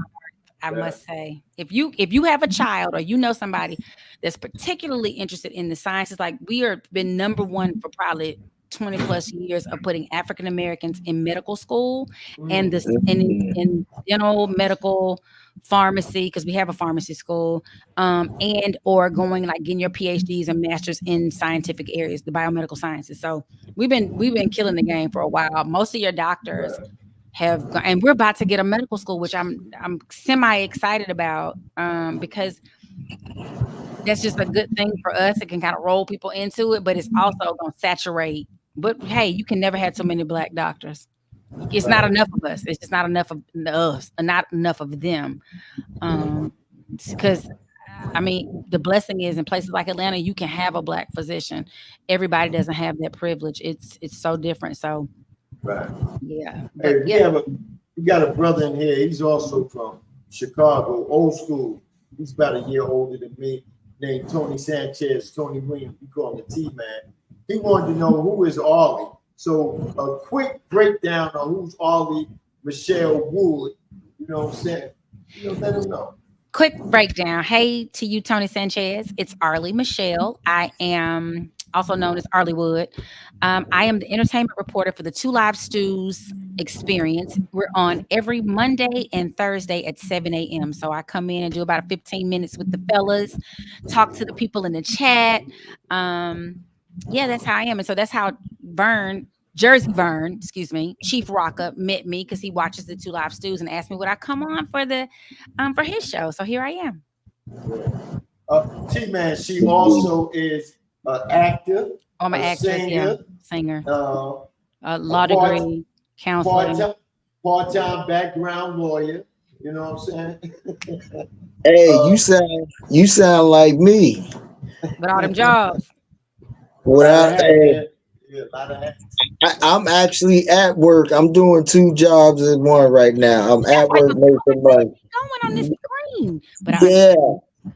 C: I must say. If you have a child or you know somebody that's particularly interested in the sciences, like we are been number one for probably 20 plus years of putting African Americans in medical school and this in general medical pharmacy, because we have a pharmacy school, and or going like getting your PhDs and masters in scientific areas, the biomedical sciences. So we've been killing the game for a while. Most of your doctors have gone, and we're about to get a medical school, which I'm semi excited about, because that's just a good thing for us. It can kind of roll people into it, but it's also going to saturate. But hey, you can never have so many Black doctors. It's not enough of us. It's just not enough of us, and not enough of them. Because I mean, the blessing is in places like Atlanta, you can have a Black physician. Everybody doesn't have that privilege. It's so different. So, yeah. But,
B: we got a brother in here. He's also from Chicago, old school. He's about a year older than me. Named Tony Sanchez, Tony Williams. We call him the T-Man. He wanted to know who is Arlie. So a quick breakdown on who's Arlie Michelle Wood. You know what I'm saying? Let him know.
C: Quick breakdown. Hey to you, Tony Sanchez. It's Arlie Michelle. I am also known as Arlie Wood. I am the entertainment reporter for the Two Live Stews experience. We're on every Monday and Thursday at 7 a.m. So I come in and do about 15 minutes with the fellas, talk to the people in the chat. Yeah, that's how I am. And so that's how Jersey Vern, Chief Rocka met me, because he watches the Two Live Stews and asked me would I come on for his show. So here I am.
B: T-Man, she also is an actor.
C: I'm an actress, singer, law degree, counseling,
B: part-time background lawyer. You know what I'm saying?
D: Hey, you sound like me.
C: With all them jobs.
D: I'm actually at work. I'm doing 2 jobs in one right now. I'm at work making money.
C: Going on this screen, but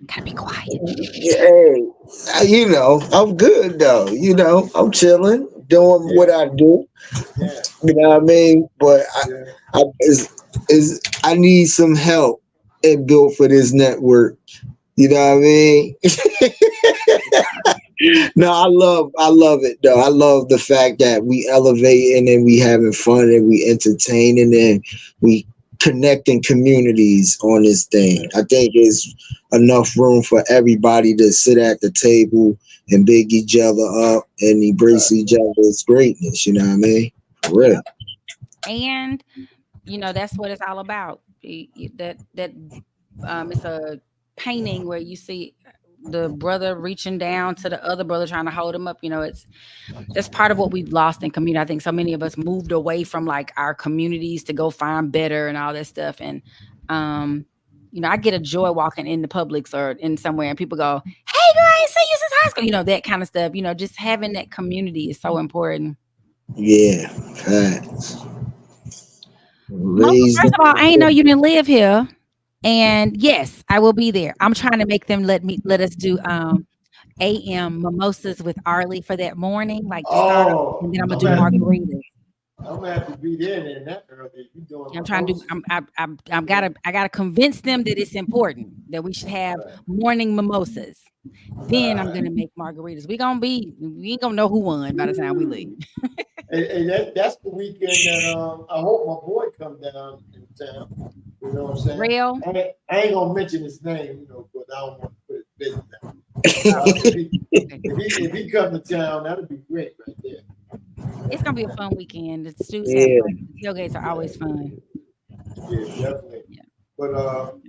C: gotta be quiet.
D: Hey, you know, I'm good though. You know, I'm chilling, doing what I do. You know what I mean? But I need some help and built for this network. You know what I mean? No, I love it though. I love the fact that we elevating and we having fun and we entertaining and we connecting communities on this thing. I think there's enough room for everybody to sit at the table and big each other up and embrace each other's greatness. You know what I mean? For real.
C: And you know, that's what it's all about. That it's a painting where you see the brother reaching down to the other brother trying to hold him up. You know, that's part of what we've lost in community. I think so many of us moved away from like our communities to go find better and all that stuff. And you know, I get a joy walking in the Publix or in somewhere and people go, "Hey girl, I ain't seen you since high school." You know, that kind of stuff. You know, just having that community is so important.
D: Yeah, facts.
C: First of all, I ain't know you didn't live here. And yes, I will be there. I'm trying to make them let us do AM mimosas with Arlie for that morning, like the startup, and
B: Oh,
C: then I'm gonna
B: I'm
C: do
B: gonna have to,
C: margaritas.
B: I'm gonna have to be there then that early. You doing
C: I'm trying to do.
B: mimosas?
C: I gotta convince them that it's important that we should have
B: Right,
C: morning mimosas. Then I'm
B: right.
C: gonna make margaritas. We ain't gonna know who won by the time we leave.
B: And that's the weekend that I hope my boy come down in town. You know what I'm saying?
C: Real.
B: I ain't gonna mention his name, you know, but I don't want to put his business out.
C: Oh,
B: If
C: okay.
B: he
C: Okay.
B: if he come to town, that'd be great right there.
C: It's gonna be a fun weekend. The stews have
D: Yeah.
C: fun. The tailgates are always fun.
B: Yeah, definitely.
C: Yeah.
B: But all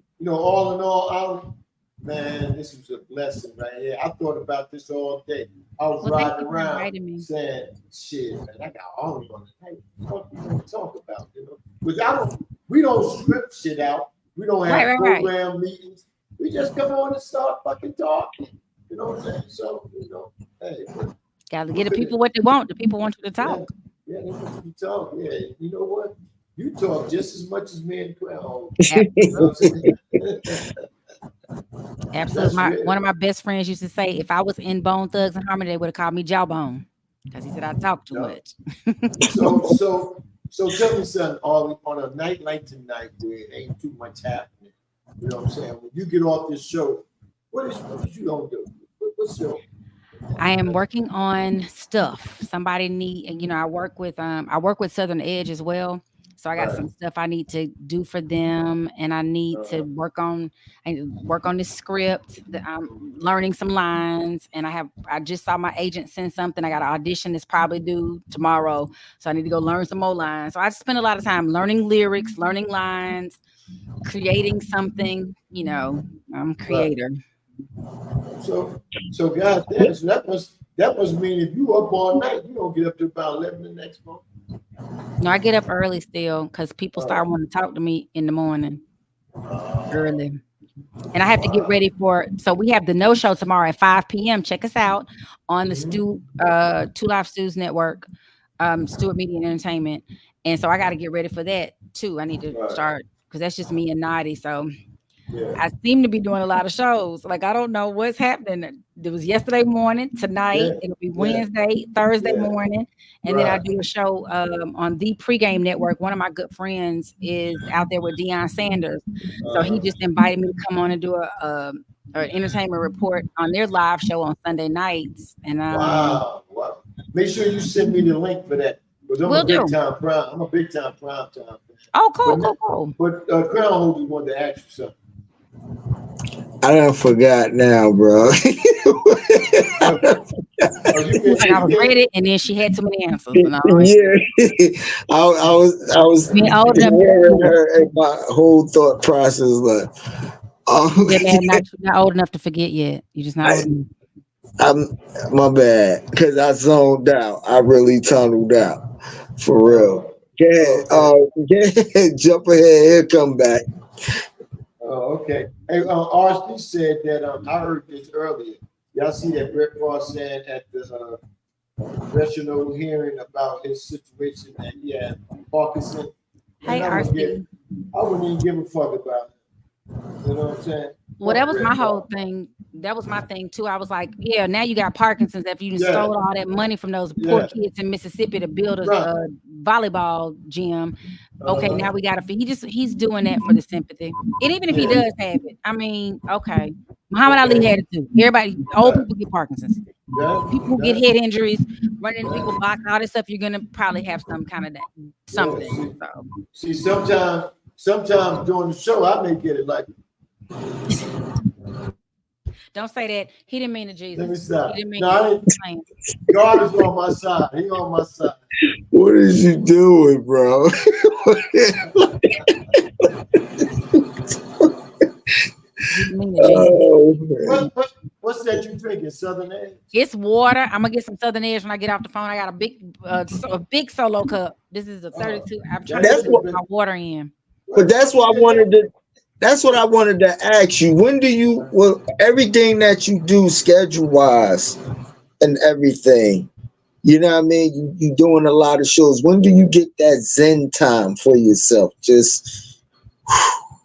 B: in all, man, this was a blessing right here. I thought about this all day. I was
C: Well, thank
B: riding
C: you for
B: around
C: inviting me.
B: saying, "Shit, man, I got all of them. Hey, what we gonna talk about? You know, because we don't script shit out. We don't
C: Right,
B: have
C: right, right.
B: program meetings. We just come on and start fucking talking. You know what I'm saying? So, hey,
C: Gotta
B: we
C: get the
B: could,
C: people what they want. The people want you to
B: yeah,
C: talk.
B: yeah, they want you to talk. Yeah, you know what? You talk just as much as me and Crown. You know what
C: Absolutely.
B: I'm saying?
C: Absolutely.
B: That's
C: One
B: real.
C: of my best friends used to say, if I was in Bone Thugs and Harmony, they would have called me Jawbone because he said I talk too
B: No.
C: much.
B: So tell me something, Ollie, on a night like tonight where it ain't too much happening, you know what I'm saying? When you get off this show, what you gonna do? What's your
C: I am working on stuff. Somebody need, I work with Southern Edge as well. So I got
B: right?
C: some stuff I need to do for them, and I need to
B: Uh,
C: work on this script. That I'm learning some lines, and I just saw my agent send something. I got an audition that's probably due tomorrow, so I need to go learn some more lines. So I spend a lot of time learning lyrics, learning lines, creating something. I'm a
B: right.
C: creator.
B: So goddamn, so that must mean if you up all night, you don't get up to about 11 the next morning.
C: No, I get up early still because people start
B: Oh,
C: wanting to talk to me in the morning
B: oh,
C: early. And I have to get
B: wow.
C: ready so we have the no show tomorrow at 5 p.m. Check us out on the
B: Mhm.
C: Two Live Stews Network, Stewart Media and Entertainment. And so I got to get ready for that too. I need to
B: Right.
C: start because that's just me and Naughty. So
B: Yeah.
C: I seem to be doing a lot of shows. Like I don't know what's happening. It was yesterday morning,
B: Yeah.
C: tonight. It'll be
B: Yeah.
C: Wednesday, Thursday
B: Yeah.
C: morning, and then I
B: Right.
C: do a show on the Pregame Network. One of my good friends is out there with Deion Sanders, so he
B: Uh-huh.
C: just invited me to come on and do an entertainment report on their live show on Sunday nights, and
B: Wow. Wow. Make sure you send me the link for that. Because
C: we'll do.
B: I'm a big time prime time fan.
C: Oh, cool,
B: But
C: cool, cool.
B: Crown Holder wanted to ask you something.
D: I done forgot now, bro.
B: Oh, oh, you
C: She was like,
B: can
C: I
B: you
C: was
B: can
C: ready, and then she had too many answers, and
D: Yeah, I was
C: being old enough to
D: hearing
C: forget.
D: her and my whole thought process. Like,
C: You get mad,
D: okay,
C: you're not old enough to forget yet. You're just not
D: I,
C: old enough.
D: I'm my bad because I zoned out. I really tunneled out for real.
B: oh,
D: Yeah,
B: okay.
D: yeah, jump ahead. Here, come back.
B: Oh, okay. Hey, RSP said that I heard this earlier. Y'all see that Brett Favre said at the congressional hearing about his situation that he had Parkinson. Man,
C: Hey, RC.
B: I wouldn't even give a fuck about it. You know what I'm saying?
C: Well, that
B: Fuck
C: was
B: Brett
C: my
B: Favre.
C: whole thing. That was my thing too. I was like, yeah, now you got Parkinson's after you
B: Yeah,
C: stole all that money from those poor
B: yeah,
C: kids in Mississippi to build a
B: right.
C: volleyball gym. Okay, now
B: Uh-huh.
C: we got to. He's doing that for the sympathy. And even if he
B: Yeah,
C: does have it, I mean, okay, Muhammad Ali
B: okay.
C: had it too. Everybody, old
B: Right.
C: people get Parkinson's.
B: That,
C: People who get
B: that,
C: head injuries, running into people,
B: right.
C: box, all this stuff, you're gonna probably have some kind of that
B: Yeah.
C: something. So
B: See, sometimes during the show, I may get it like,
C: don't say that. He didn't mean to
B: let
C: Jesus.
B: me
C: He
B: stop.
C: didn't mean
B: No,
C: it.
B: I
C: He
B: ain't,
C: was playing.
B: God is on my side. He on my side.
D: What is you doing, bro?
C: He didn't mean it, Jesus.
D: Oh man.
B: What's that you drinking? Southern Edge?
C: It's water. I'm gonna get some Southern Edge when I get off the phone. I got a big solo cup. This is a
B: Oh,
C: 32. I'm trying to
B: that
C: get
D: That's
C: to
B: shit
D: what.
C: put
B: been.
C: my water in.
D: But that's
B: What you
D: what I
B: been
D: wanted
B: drinking?
D: to. That's what I wanted to ask you. When do you? Well, everything that you do, schedule wise, and everything. You know what I mean? You doing a lot of shows. When do you get that Zen time for yourself? Just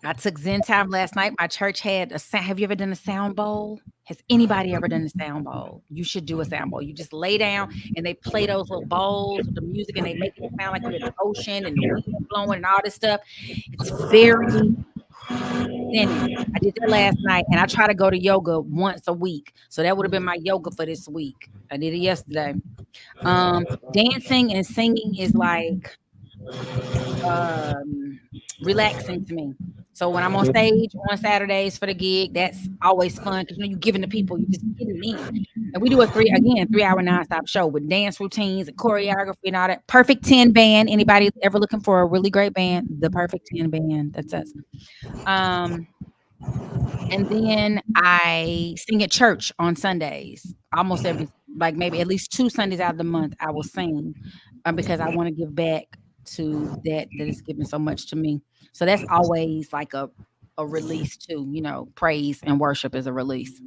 C: I took Zen time last night. My church had a sound. Have you ever done a sound bowl? Has anybody ever done a sound bowl? You should do a sound bowl. You just lay down and they play those little bowls with the music and they make it sound like you're in the ocean and the wind blowing and all this stuff. It's very zen. I did that last night and I try to go to yoga once a week. So that would have been my yoga for this week. I did it yesterday. Dancing and singing is like relaxing to me. So when I'm on stage on Saturdays for the gig, that's always fun because you're giving the people, you're just getting in. And we do a 3-hour nonstop show with dance routines and choreography and all that. Perfect 10 band. Anybody ever looking for a really great band? The Perfect 10 band. That's us. And then I sing at church on Sundays. Almost every, like maybe at least 2 Sundays out of the month, I will sing because I want to give back to that is giving so much to me. So that's always like a release too, praise and worship is a release.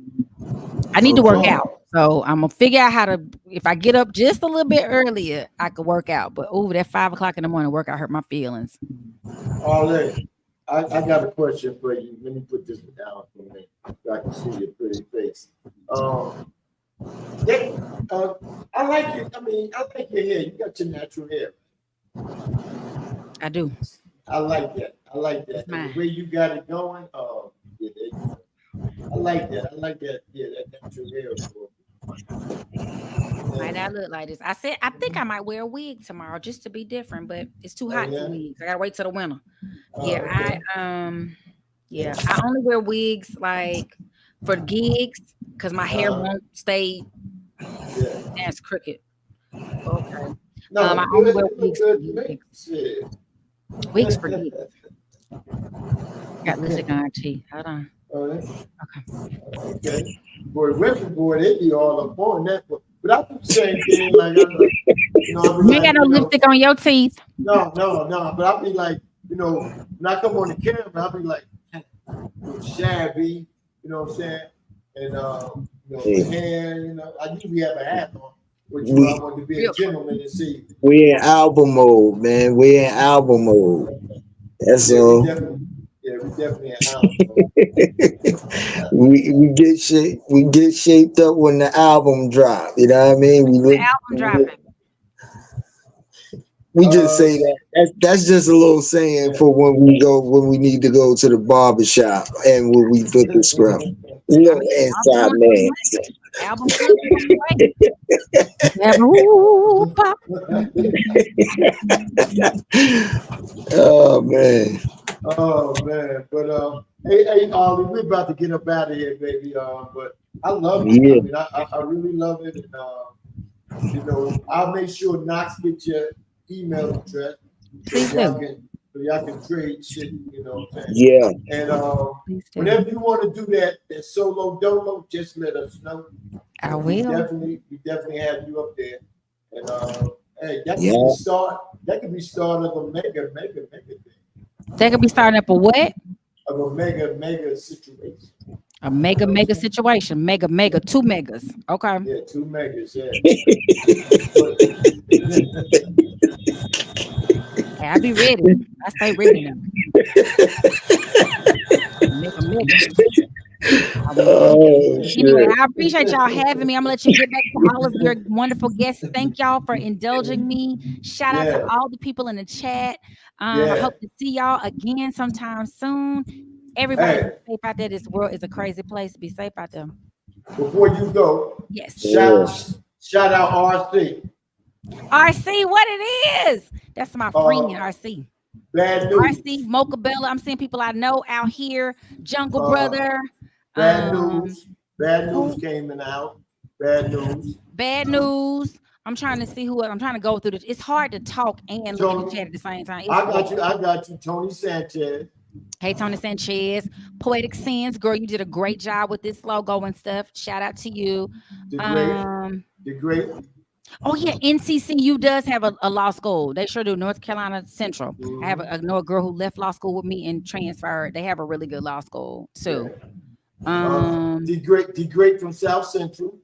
C: I need to work out. So I'm gonna figure out how to, if I get up just a little bit earlier, I could work out. But that 5 o'clock in the morning workout hurt my feelings.
B: All right. I got a question for you. Let me put this down for me so I can see your pretty face. I like it. I mean, I like your hair. You got your natural hair.
C: I do.
B: I like that. I like that. And the way you got it going, yeah, I like that. I like that. Yeah, that natural hair.
C: Might not look like this. I think I might wear a wig tomorrow just to be different, but it's too hot for wigs. I gotta wait till the winter. Okay. I only wear wigs like for gigs because my hair won't stay as crooked. Okay. I only wear wigs for gigs. Wigs for gigs. Got lipstick on our teeth. Hold on.
B: Okay. Boy, women, they be all up on that. But I do the same thing. Like, you
C: ain't got no lipstick on your teeth.
B: No. But I'll be like, when I come on the camera, I'll be like, shabby. You know what I'm saying? And the hair. I usually have a hat on, which I want to be a gentleman and see.
D: We're in album mode, man. We're in album mode. That's all.
B: We definitely in album mode.
D: we get shaped up when the album drop. You know what I mean?
C: The album dropping.
D: We just say that. That's just a little saying for when we need to go to the barbershop and when we put the scrub. Little inside man.
C: Album
D: Oh man.
B: But hey, Ollie, we're about to get up out of here, baby. But I love it. Yeah. I mean, I really love it. And I'll make sure Knox gets your email address so y'all can trade shit. You know what I'm saying? Yeah. And whenever you want to do that solo dolo, just let us know.
C: I will.
B: We definitely have you up there. And hey, that could be start. That could be start of a mega thing.
C: That could be starting up a what?
B: Of a mega situation.
C: A mega situation. Mega, 2 megas. Okay.
B: Yeah, 2 megas, yeah.
C: Hey, I'll be ready. I stay ready now. Mega. Anyway, I appreciate y'all having me. I'm gonna let you get back to all of your wonderful guests. Thank y'all for indulging me. Shout out to all the people in the chat. I hope to see y'all again sometime soon. Everybody be safe out there. This world is a crazy place. Be safe out there.
B: Before you go,
C: yes.
B: Shout out RC.
C: RC, what it is? That's my friend, RC.
B: Bad news.
C: RC, Mocha Bella. I'm seeing people I know out here. Jungle Brother.
B: Bad news. Bad news came in out. Bad news.
C: Bad news. I'm trying to see who else. I'm trying to go through this. It's hard to talk and look at the chat at the same time.
B: I got you. Tony Sanchez.
C: Hey, Tony Sanchez. Poetic Sins. Girl, you did a great job with this logo and stuff. Shout out to you.
B: The great.
C: Oh, yeah. NCCU does have a law school. They sure do. North Carolina Central. I have a girl who left law school with me and transferred. They have a really good law school, too.
B: The great from South Central.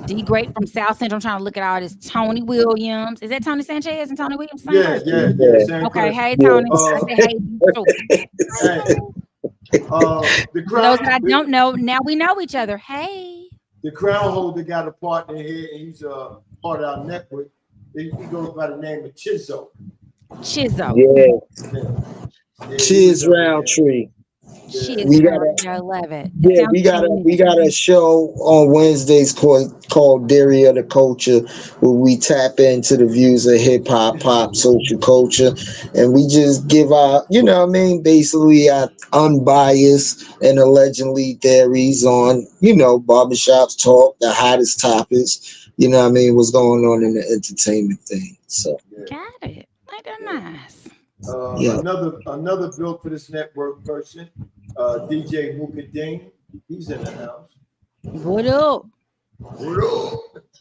C: D Great from South Central. I'm trying to look at all this. Tony Williams. Is that Tony Sanchez and Tony Williams? Same
B: Yeah,
C: person?
B: yeah. Same
C: Okay.
B: person.
C: Hey, Tony. I say hey. Too.
B: Hey, the
C: For those
B: crown.
C: that I don't know, now we know each other. Hey.
B: The crown holder got a partner here, and he's part of our network. He goes by the name of Chizzo.
C: Chizzo.
B: Yeah,
D: Chiz Roundtree.
C: Chiz
D: We got
C: I love it.
D: Yeah, we got a show on Wednesdays called Dairy of the Culture, where we tap into the views of hip hop, pop, social culture, and we just give our, you know what I mean, basically our unbiased and allegedly theories on, you know, barbershops talk, the hottest topics, you know what I mean, what's going on in the entertainment thing. So
C: got it. Like that nice.
B: Another built for this network person, DJ Mukadeen. He's in the house.
C: What up?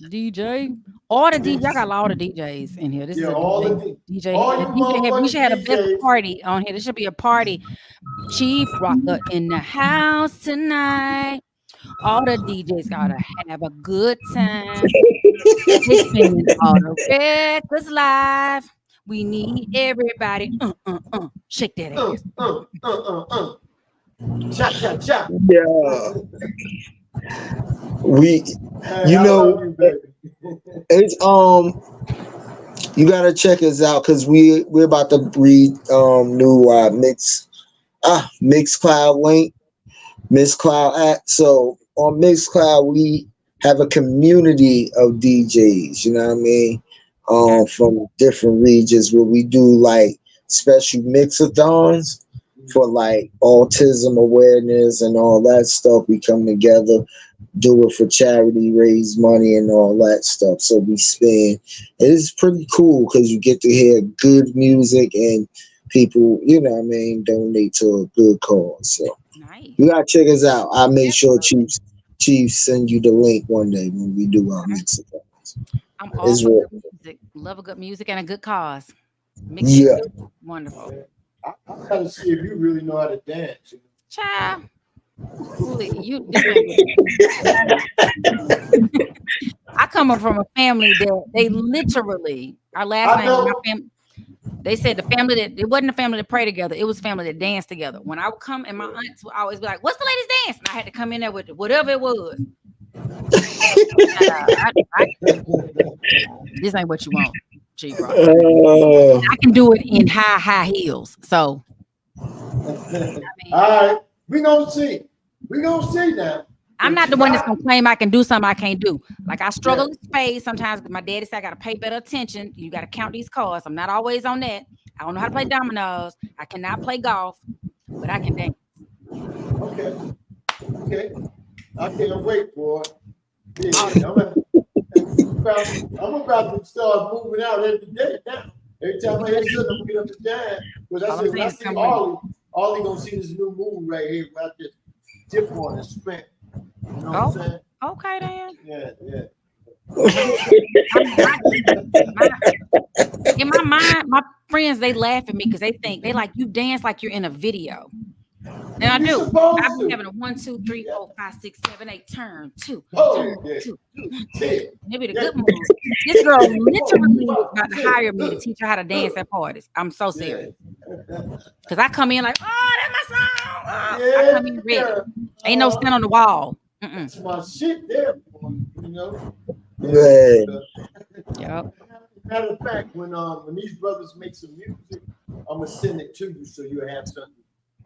C: DJ. All the DJs. I got all the DJs in here. This is a DJ. We should have a big party on here. This should be a party. Chief Rocker in the house tonight. All the DJs gotta have a good time. They spinning all the records live. We need everybody. Shake that ass.
B: Cha cha cha.
D: Yeah. You know, it's you gotta check us out because we're about to read new Mixcloud link, Mixcloud app. So on Mixcloud we have a community of DJs, you know what I mean? From different regions where we do like special mixathons for like autism awareness and all that stuff. We come together, do it for charity, raise money and all that stuff. So we spin. It's pretty cool because you get to hear good music and people, you know what I mean, donate to a good cause. So you gotta check us out. I'll make sure Chief send you the link one day when we do our mixathons.
C: I'm all for good music. Love a good music and a good cause. Wonderful.
B: I gotta see if you really know how to dance.
C: Child. I come from a family that they literally, our last name, my family, they said the family that it wasn't a family that prayed together, it was family that danced together. When I would come and my aunts would always be like, "What's the latest dance?" And I had to come in there with whatever it was. This ain't what you want, Chief Rock. I can do it in high heels. So
B: all right, we gonna see now.
C: I'm not the one that's gonna claim I can do something I can't do. Like I struggle with space sometimes. My daddy said I gotta pay better attention. You gotta count these cards. I'm not always on that. I don't know how to play dominoes. I cannot play golf, but I can dance.
B: Okay. I can't wait for it. Yeah, I'm about to start moving out every day now. Every time I hear something, I'm gonna get up and dance. Because I see Ollie gonna see this new move right here where I just dip on and spin. You know what I'm saying?
C: Okay, then.
B: Yeah.
C: In my mind, my friends, they laugh at me because they like you dance like you're in a video. And I do. I've been having a 1, 2, 3, 4, 5, 6, 7, 8 turn 2. Two. Maybe the good move. This girl literally was about to hire me to teach her how to dance at parties. I'm so serious. Because I come in like, oh, that's my song. I come in ready. Ain't no stand on the wall.
B: That's my shit there, you know.
D: Yep.
B: Matter of fact, when these brothers make some music, I'm gonna send it to you so you'll have something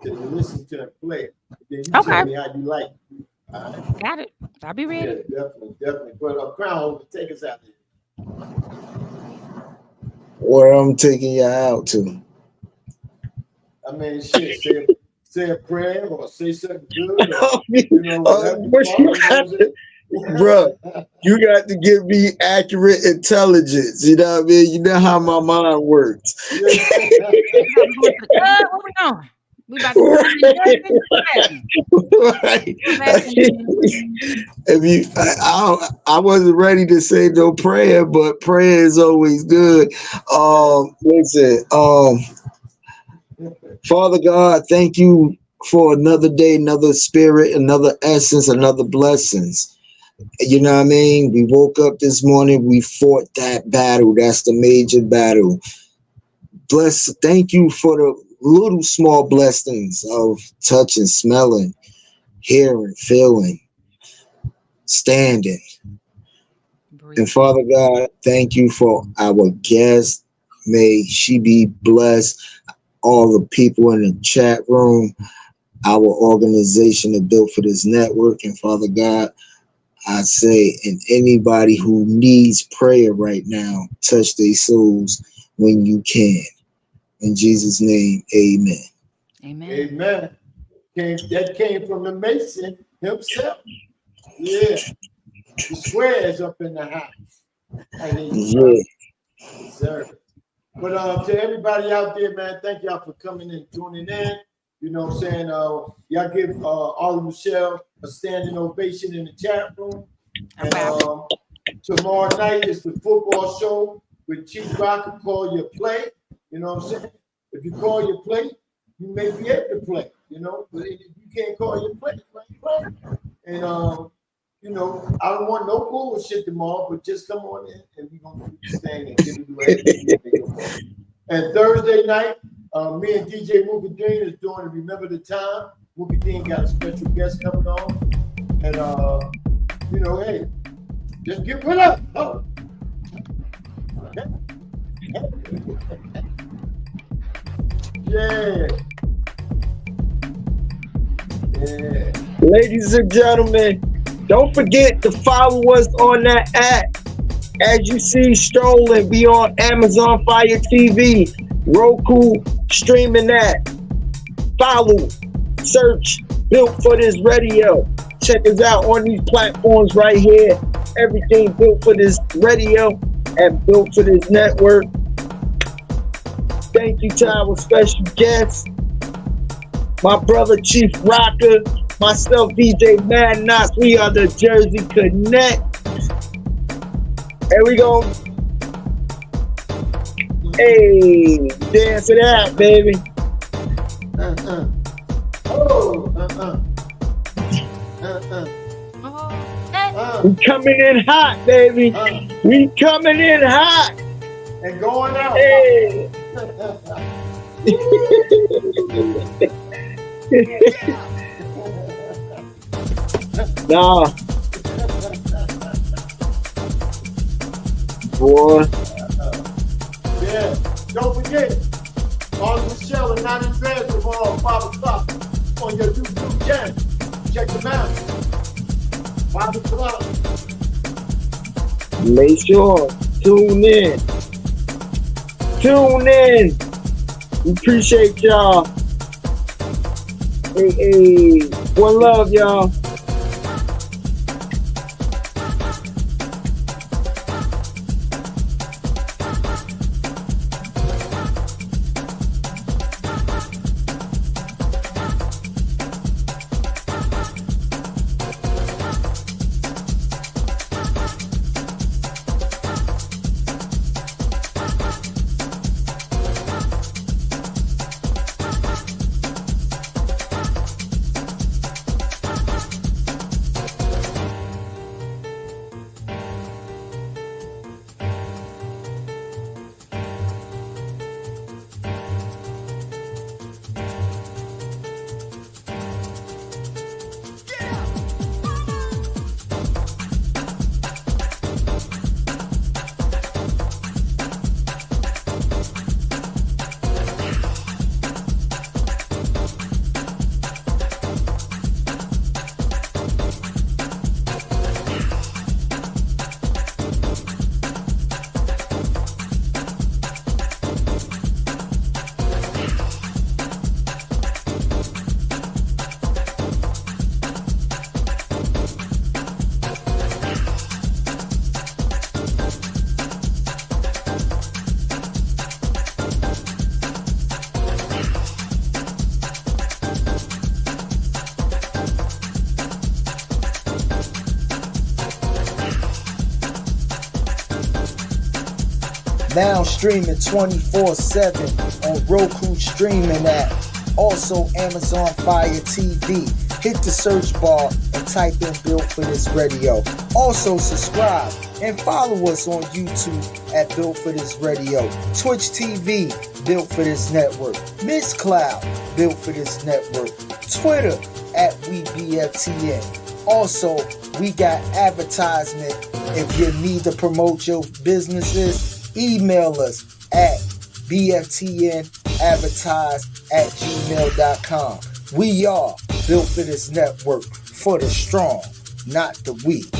B: to listen to and play. Then you tell me how you like it.
C: Got it. I'll be ready.
B: Yeah, definitely. But Crown Holder, take us out there.
D: Where I'm taking you out to.
B: I mean, shit. Say a prayer or say something good. Or, you know,
D: bro, you got to give me accurate intelligence. You know what I mean? You know how my mind works.
C: What we doing? We about to
D: right. I wasn't ready to say no prayer, but prayer is always good. Listen, Father God, thank you for another day, another spirit, another essence, another blessings. You know what I mean? We woke up this morning, we fought that battle. That's the major battle. Thank you for the little small blessings of touching, smelling, hearing, feeling, standing. And Father God, thank you for our guest. May she be blessed. All the people in the chat room, our organization that built for this network. And Father God, I say, and anybody who needs prayer right now, touch their souls when you can. In Jesus' name, amen.
C: Amen.
B: Amen. That came from the Mason himself. Yeah. The squares up in the house. I hear you, sir. But to everybody out there, man, thank y'all for coming and tuning in. You know what I'm saying? Y'all give Ollie Michelle a standing ovation in the chat room. And tomorrow night is the football show with Chief Rock. Call your play. You know what I'm saying? If you call your play, you may be able to play. You know, but if you can't call your play, play. And you know, I don't want no bullshit tomorrow, but just come on in and we're gonna do this thing and give you everything. And Thursday night, me and DJ Mookie Dean is doing Remember the Time. Mookie Dean got a special guest coming on. And you know, hey, just get rid of it. Oh. Yeah. Yeah.
D: Ladies and gentlemen, don't forget to follow us on that app. As you see strolling, be on Amazon Fire TV, Roku, streaming app. Follow, search, Built for This Radio. Check us out on these platforms right here. Everything Built for This Radio and Built for This Network. Thank you to our special guests, my brother Chief Rocker, myself DJ Mad Knox. We are the Jersey Connect. There we go. Hey, dance it out, baby. We coming in hot, baby. We coming in hot.
B: And going out.
D: Hey. Nah. Boy.
B: Yeah. Don't forget, Ollie Michelle and 90 Fans tomorrow at 5 o'clock on your YouTube channel. Check them out. 5 o'clock.
D: Make sure. Tune in. Tune in. We appreciate y'all. Hey. One love, y'all.
A: Now streaming 24/7 on Roku streaming app. Also Amazon Fire TV. Hit the search bar and type in Built for This Radio. Also subscribe and follow us on YouTube at Built for This Radio, Twitch TV, Built for This Network, Miss Cloud, Built for This Network, Twitter at WeBFTN. Also, we got advertisement. If you need to promote your businesses, email us at bftnadvertise@gmail.com. We are Built for This Network, for the strong, not the weak.